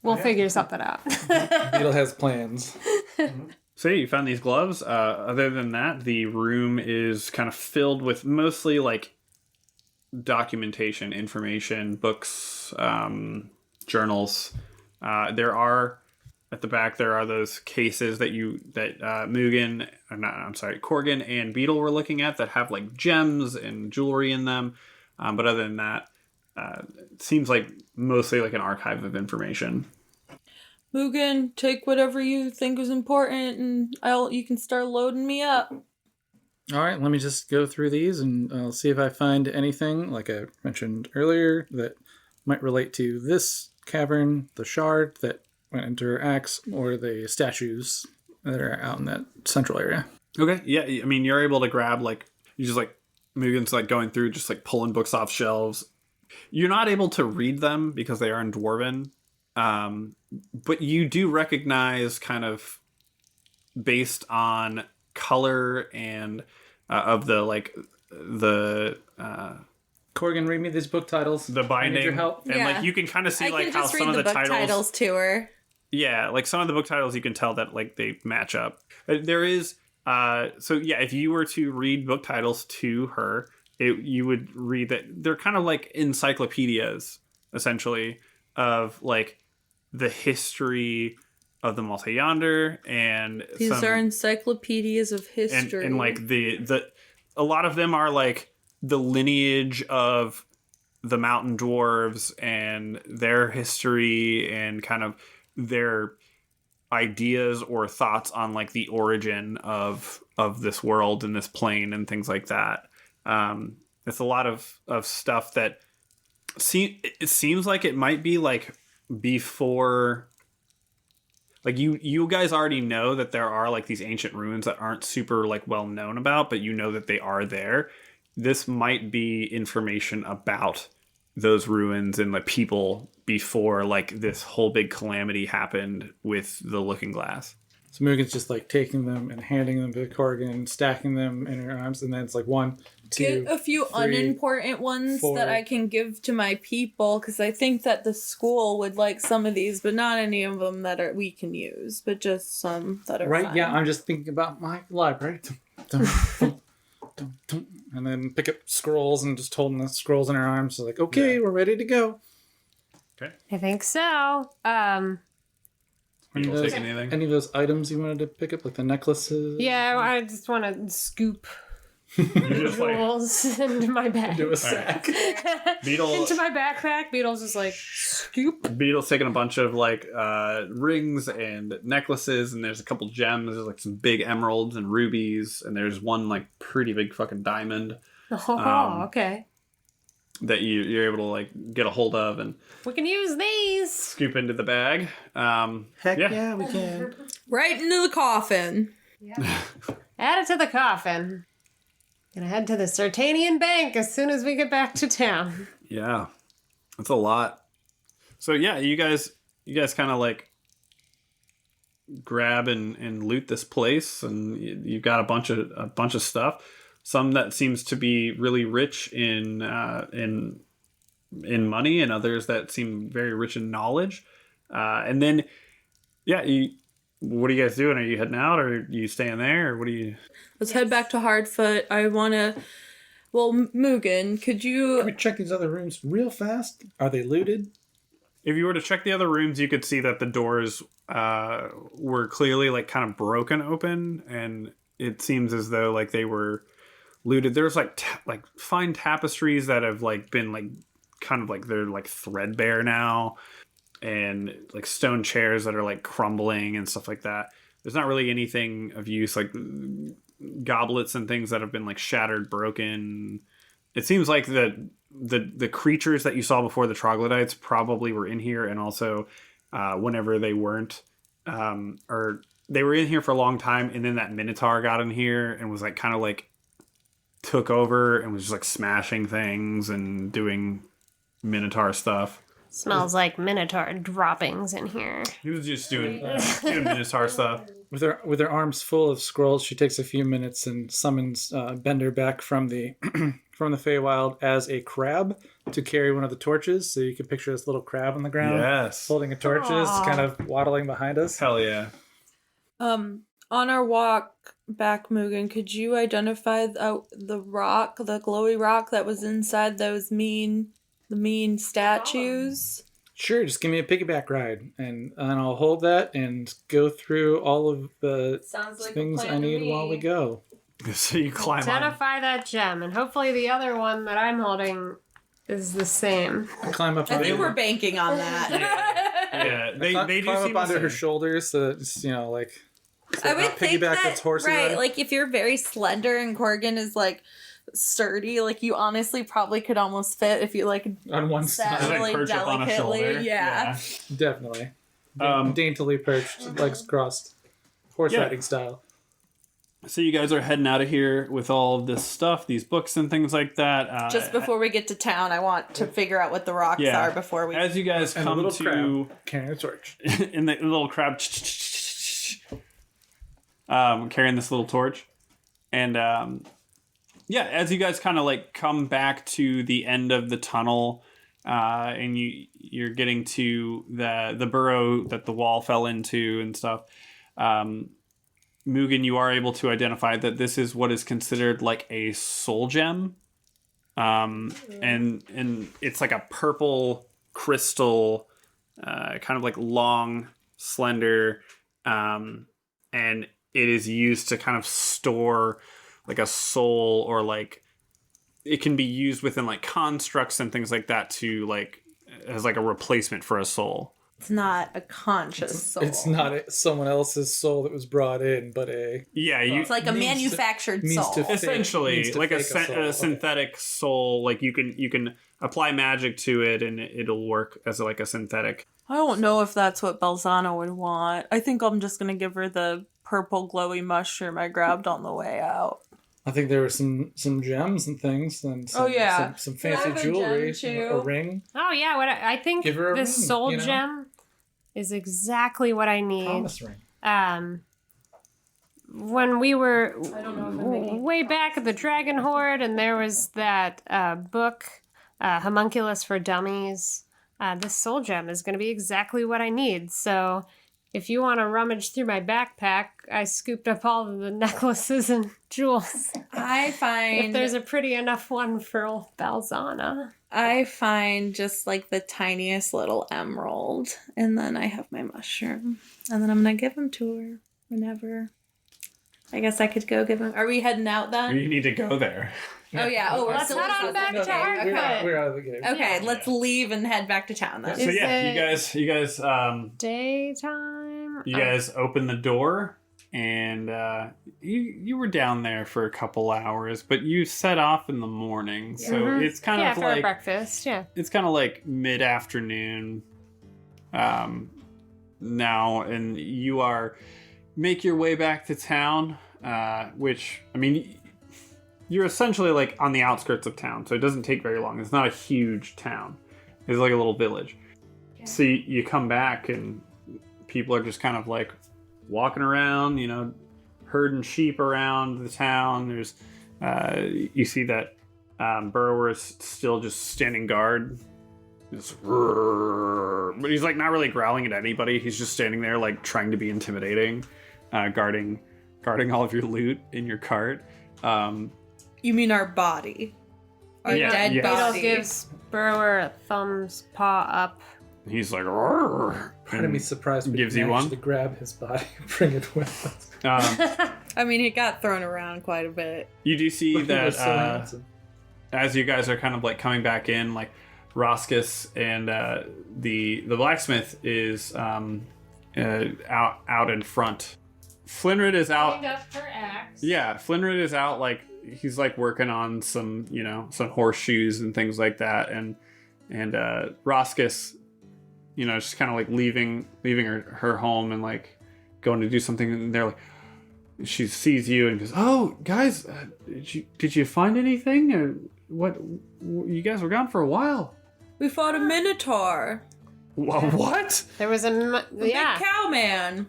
we'll figure something out. Beetle has plans. So yeah, you found these gloves. Other than that, the room is kind of filled with mostly like documentation, information, books, journals. At the back, there are those cases that Korgan and Beadle were looking at that have like gems and jewelry in them. But other than that, it seems like mostly like an archive of information. Mugen, take whatever you think is important, and you can start loading me up. All right, let me just go through these and I'll see if I find anything, like I mentioned earlier, that might relate to this cavern, the shard that went into her axe, or the statues that are out in that central area. Okay, yeah, I mean, you're able to grab, like, you just, like, Mugen's, like, going through, just, like, pulling books off shelves. You're not able to read them because they are in dwarven, but you do recognize, kind of, based on color and of the, like, Korgan, read me these book titles. the binding, I need your help. and, like, you can kind of see, like, how some of the titles to her. Yeah, like some of the book titles, you can tell that like they match up. There is, so yeah, if you were to read book titles to her, you would read that they're kind of like encyclopedias, essentially, of like the history of the Malta Yonder, and These are encyclopedias of history, and like the a lot of them are like the lineage of the mountain dwarves and their history and kind of their ideas or thoughts on like the origin of this world and this plane and things like that. It's a lot of stuff that it seems like it might be like before, like you guys already know that there are like these ancient ruins that aren't super like well known about, but you know that they are there. This might be information about those ruins and the people before like this whole big calamity happened with the Looking Glass. So Mugen's just like taking them and handing them to Korgan, stacking them in her arms, and then it's like 1, 2, get a few 3, unimportant ones 4. that I can give to my people, because I think that the school would like some of these, but not any of them that we can use, but just some that are Right? fine. Yeah, I'm just thinking about my library. And then pick up scrolls and just holding the scrolls in her arms. So like, okay, we're ready to go. I think so. Beetle taking anything? Any of those items you wanted to pick up, like the necklaces? Yeah, I just want to scoop You're just like, jewels into my bag. Do a sack. Beetle. Into my backpack. Beetle's just like, scoop. Beetle's taking a bunch of like rings and necklaces, and there's a couple gems. There's like some big emeralds and rubies, and there's one like pretty big fucking diamond Oh, okay. that you're able to like get a hold of and We can use these. scoop into the bag. Heck yeah, we can. Right into the coffin. Add it to the coffin. Gonna head to the Sertanian Bank as soon as we get back to town. Yeah, that's a lot. So yeah, you guys kind of like grab and loot this place, and you've got a bunch of stuff. Some that seems to be really rich in money, and others that seem very rich in knowledge. And then, yeah, what are you guys doing? Are you heading out, or are you staying there, or what are you? Let's head back to Hardfoot. I want to... Well, Mugen, could Can you... we check these other rooms real fast? Are they looted? If you were to check the other rooms, you could see that the doors were clearly like kind of broken open, and it seems as though like they were looted. There's like fine tapestries that have like been like kind of like they're like threadbare now, and like stone chairs that are like crumbling and stuff like that. There's not really anything of use, like goblets and things that have been like shattered, broken. It seems like the creatures that you saw before, the troglodytes, probably were in here, and also whenever they weren't, or they were in here for a long time, and then that Minotaur got in here and was like kind of like took over and was just like smashing things and doing Minotaur stuff. Smells like Minotaur droppings in here. He was just doing Minotaur stuff. With her arms full of scrolls, she takes a few minutes and summons Bender back from the from the Feywild as a crab to carry one of the torches. So you can picture this little crab on the ground, Yes. holding a torches, Aw. kind of waddling behind us. Hell yeah. On our walk back, Mugen, could you identify the rock, the glowy rock that was inside those mean statues? Sure, just give me a piggyback ride, and I'll hold that and go through all of the Sounds like things I need while we go. So you climb on. Identify that gem, and hopefully the other one that I'm holding is the same. I climb up. I onto think her- we're banking on that. Yeah, they do climb seem up onto the her same. shoulders, so that it's, like. So I would not think piggyback that, that's horsey right, riding. like if you're very slender and Korgan is like sturdy, like you honestly probably could almost fit if you like on one sat side, Like really perch up on a delicately. shoulder. Yeah. definitely. Um, Daintily perched, legs crossed, horse Yeah. riding style. So you guys are heading out of here with all of this stuff, these books and things like that. Just before we get to town, I want to figure out what the rocks Yeah. are before we. as you guys And a come little to crab carrying a torch. in the little crab carrying this little torch, and yeah, as you guys kind of like come back to the end of the tunnel, and you're getting to the burrow that the wall fell into and stuff. Mugen, you are able to identify that this is what is considered like a soul gem, and it's like a purple crystal, kind of like long, slender, and it is used to kind of store like a soul, or like it can be used within like constructs and things like that to like as like a replacement for a soul. It's not a conscious soul. It's not someone else's soul that was brought in, but Yeah, you It's like a means to- manufactured means soul. to fit. essentially Means to like a, fake a soul, okay. synthetic soul. Like you can apply magic to it and it'll work as like a synthetic. I don't know if that's what Belzano would want. I think I'm just gonna give her the purple glowy mushroom I grabbed on the way out. I think there were some gems and things, and some, Oh, yeah. some Can I fancy have a jewelry, gem, too? a ring. Oh yeah, what I think Give her a this ring, soul you know? gem is exactly what I need. Promise ring. when we were I don't know if I'm making way back at the Dragon Horde, and there was that book, Homunculus for Dummies. This soul gem is going to be exactly what I need. So, if you want to rummage through my backpack, I scooped up all of the necklaces and jewels. I find If there's a pretty enough one for Balzana. I find just like the tiniest little emerald, and then I have my mushroom, and then I'm gonna give them to her whenever. I guess I could go give them. Are we heading out then? You need to go there. Oh yeah. Oh, we're Let's still head on back to our we're cut. out of the game. Okay, let's leave and head back to town then. So Is yeah, it- you guys Daytime? you guys open the door, and you were down there for a couple hours, but you set off in the morning, so Mhm. it's kind yeah, of for like breakfast, yeah. it's kind of like mid-afternoon now, and you make your way back to town, which, I mean, you're essentially like on the outskirts of town, so it doesn't take very long. It's not a huge town. It's like a little village. So you come back, and people are just kind of like walking around, herding sheep around the town. There's you see that Burrower is still just standing guard. But he's like not really growling at anybody. He's just standing there like trying to be intimidating, guarding all of your loot in your cart. You mean our body? Our Yeah, dead yes. Beetle body. gives Burrower a thumbs paw up. He's like, "Rrr," Part of me surprised we gives didn't you one? actually grab his body and bring it with us. I mean, it got thrown around quite a bit. You do see But he was so that handsome. as you guys are kind of like coming back in, like Roscus and the blacksmith is out in front. Flinrid is out. Up her axe. Yeah, Flinrid is out. Like he's like working on some some horseshoes and things like that, and Roscus, just kind of like leaving her home and like going to do something, and they're like, she sees you and goes, "Oh, guys, did you find anything? Or what? You guys were gone for a while." We fought a Minotaur. What? There was The big cow man.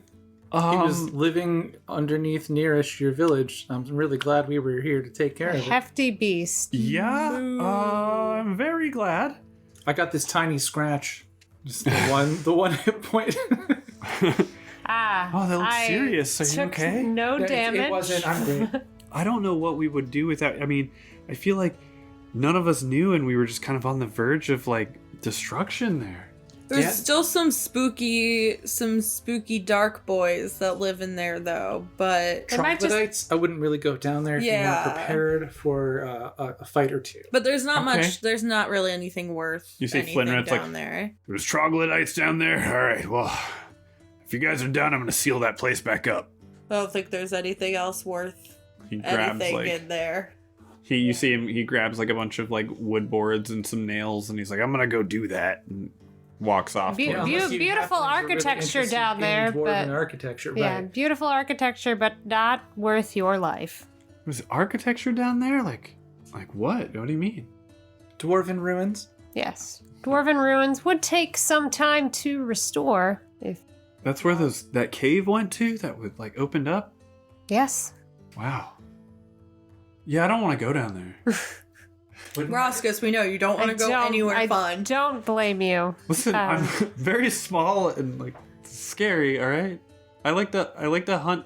He was living underneath nearest your village. I'm really glad we were here to take care a of it. hefty beast. Yeah, I'm very glad. I got this tiny scratch. Just the one hit point. Ah. Oh, that looks I serious. Are you took okay? no damage. It wasn't. I'm great. I don't know what we would do without. I mean, I feel like none of us knew, and we were just kind of on the verge of like destruction there. There's Yeah. still some spooky dark boys that live in there though, but It might just- Troglodytes, I wouldn't really go down there if you Yeah. weren't prepared for a fight or two. there's not Okay. much. There's not really anything worth. You see anything Flinred's like- down there. There's troglodytes down there. All right, well, if you guys are done, I'm gonna seal that place back up. I don't think there's anything else worth He grabs anything like in there. you see him. He grabs like a bunch of like wood boards and some nails, and he's like, "I'm gonna go do that," and walks off. Be- towards- be- Unless you beautiful halflings are really architecture interested down in there, dwarven but- architecture, Yeah, right? beautiful architecture, but not worth your life. Was architecture down there? Like what? What do you mean? Dwarven ruins. Yes. Dwarven ruins would take some time to restore. If That's where that cave went to. That would like opened up. yes. Wow. Yeah, I don't want to go down there. Roscus, we know you don't want to go anywhere I fun. don't blame you. Listen, I'm very small and like scary. All right. I like to hunt.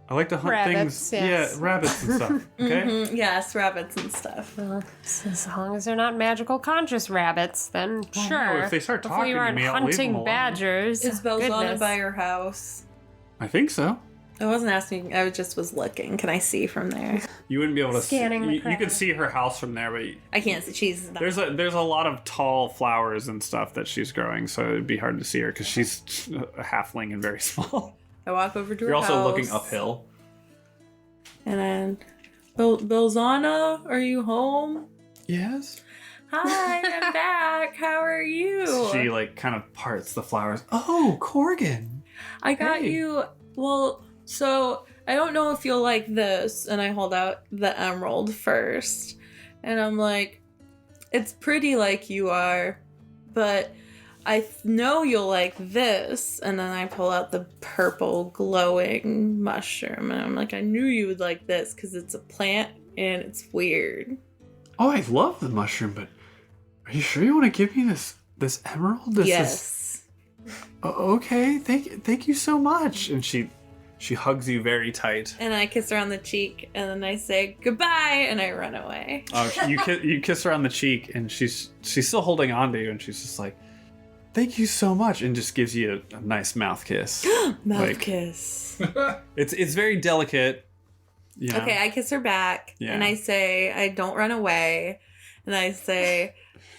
I like to hunt Rabbits, things. yes. Yeah, rabbits and stuff. Okay. Mhm, yes, rabbits and stuff. Well, as long as they're not magical conscious rabbits, then Well, sure. no, if they start Hopefully talking you to aren't me, I'll leave them hunting alone. badgers. Is Belzana Goodness. by your house? I think so. I wasn't asking. I just was looking. Can I see from there? You wouldn't be able to Scanning the see. You crowd. could see her house from there, but I can't see. She's not. there's a lot of tall flowers and stuff that she's growing, so it'd be hard to see her because she's a halfling and very small. I walk over to her You're also house, looking uphill. And then, Belzana, are you home? Yes. Hi, I'm back. How are you? She like kind of parts the flowers. Oh, Korgan. I got Hey. you. Well, so I don't know if you'll like this. And I hold out the emerald first. And I'm like, it's pretty like you are, but know you'll like this. And then I pull out the purple glowing mushroom. And I'm like, I knew you would like this because it's a plant and it's weird. Oh, I love the mushroom, but are you sure you want to give me this emerald? Yes. Okay, thank you so much. And she hugs you very tight. And I kiss her on the cheek, and then I say goodbye, and I run away. Oh, you kiss her on the cheek, and she's still holding on to you, and she's just like, thank you so much, and just gives you a nice mouth kiss. Mouth kiss. It's very delicate. You know? Okay, I kiss her back, Yeah. and I say, I don't run away, and I say,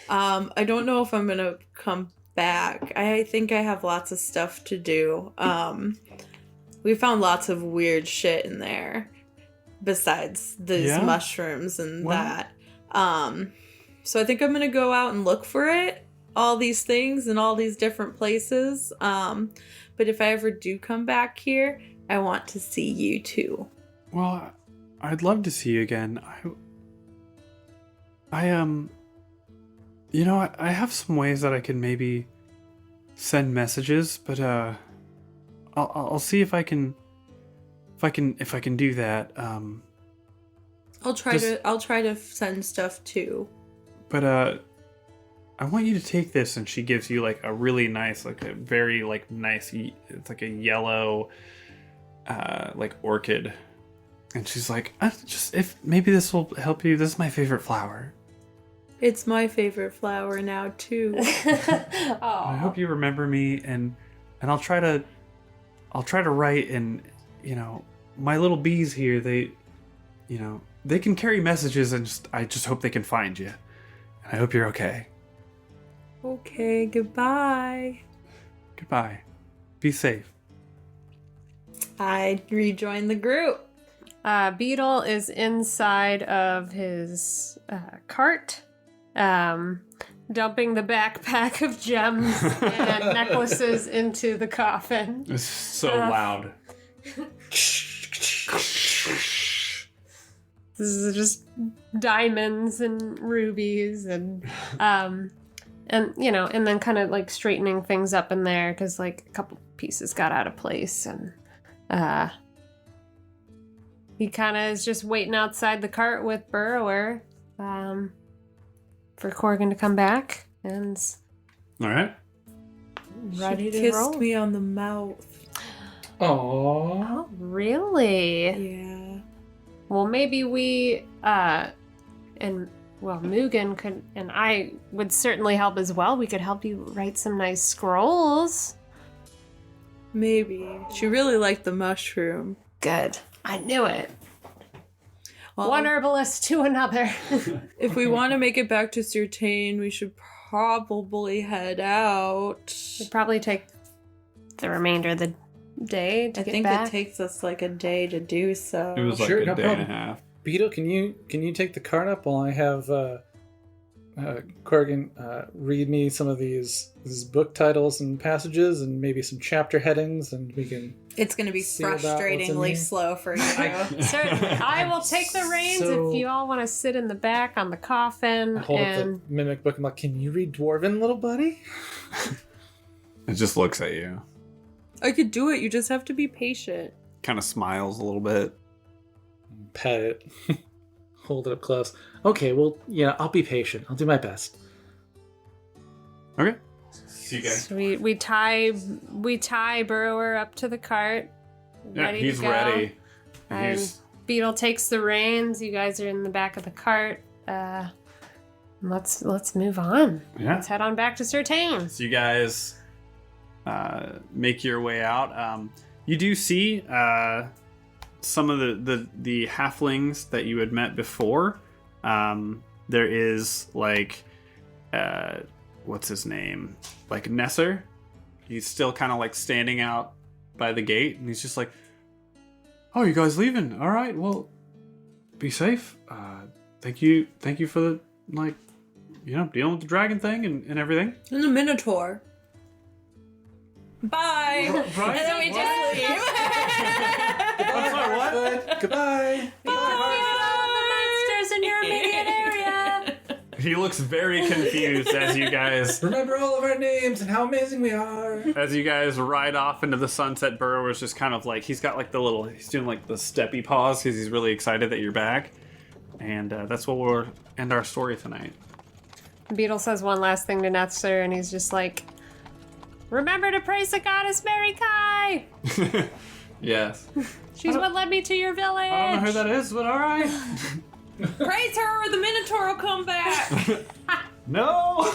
I don't know if I'm gonna come back. I think I have lots of stuff to do. We found lots of weird shit in there, besides these mushrooms and that. So I think I'm gonna go out and look for it, all these things in all these different places. But if I ever do come back here, I want to see you too. Well, I'd love to see you again. I have some ways that I can maybe send messages, but I'll see if I can do that. I'll try to send stuff too. But I want you to take this, and she gives you like a really nice, like a very like nice, it's like a yellow, like orchid, and she's like, just if maybe this will help you. This is my favorite flower. It's my favorite flower now too. I hope you remember me, and I'll try to write, and my little bees here, they can carry messages, and I just hope they can find you. And I hope you're okay. Okay, goodbye. Goodbye. Be safe. I rejoin the group. Beadle is inside of his cart, dumping the backpack of gems and necklaces into the coffin. It's so loud. This is just diamonds and rubies and then kind of like straightening things up in there because like a couple pieces got out of place, and he kind of is just waiting outside the cart with Burrower for Korgan to come back and All right. ready to Kissed roll. me on the mouth. Aww. Oh, really? Yeah. Well, maybe we Mugen could, and I would certainly help as well. We could help you write some nice scrolls. Maybe. She really liked the mushroom. Good. I knew it. Well, One herbalist to another. if we want to make it back to Certain, we should probably head out. It'd probably take the remainder of the day to I get think back. it takes us like a day to do so. It was like Sure, a no day and a problem. half. Beetle, can you take the cart up while I have Korgan read me some of these book titles and passages and maybe some chapter headings, and we can. It's going to be See about what's in frustratingly here? slow for you. Certainly. I will take the reins So- if you all want to sit in the back on the coffin. I hold up and the mimic book. I'm like, can you read Dwarven, little buddy? It just looks at you. I could do it. You just have to be patient. Kind of smiles a little bit. Pet it. Hold it up close. Okay, well, yeah, I'll be patient. I'll do my best. Okay. See you guys. so we tie Burrower up to the cart. Yeah, Ready he's to go. ready. And He's Beetle takes the reins. You guys are in the back of the cart. Let's move on. yeah. Let's head on back to Certain. So you guys make your way out. You do see some of the halflings that you had met before. There is like what's his name? Like Nesser. He's still kind of like standing out by the gate, and he's just like, "Oh, you guys leaving? All right. Well, be safe. Thank you for the dealing with the dragon thing and everything." And the Minotaur. Bye. Right? And then we just leave. I'm sorry, what? Goodbye. Monsters in your immediate area. He looks very confused as you guys Remember all of our names and how amazing we are. ride off into the sunset. Burrow is just kind of like, he's got like he's doing like the steppy pause because he's really excited that you're back. And that's what we'll end our story tonight. Beadle says one last thing to Netzer, and he's just like, remember to praise the goddess Mary Kai! Yes. She's what led me to your village! I don't know who that is, but alright. Praise her or the Minotaur will come back. No!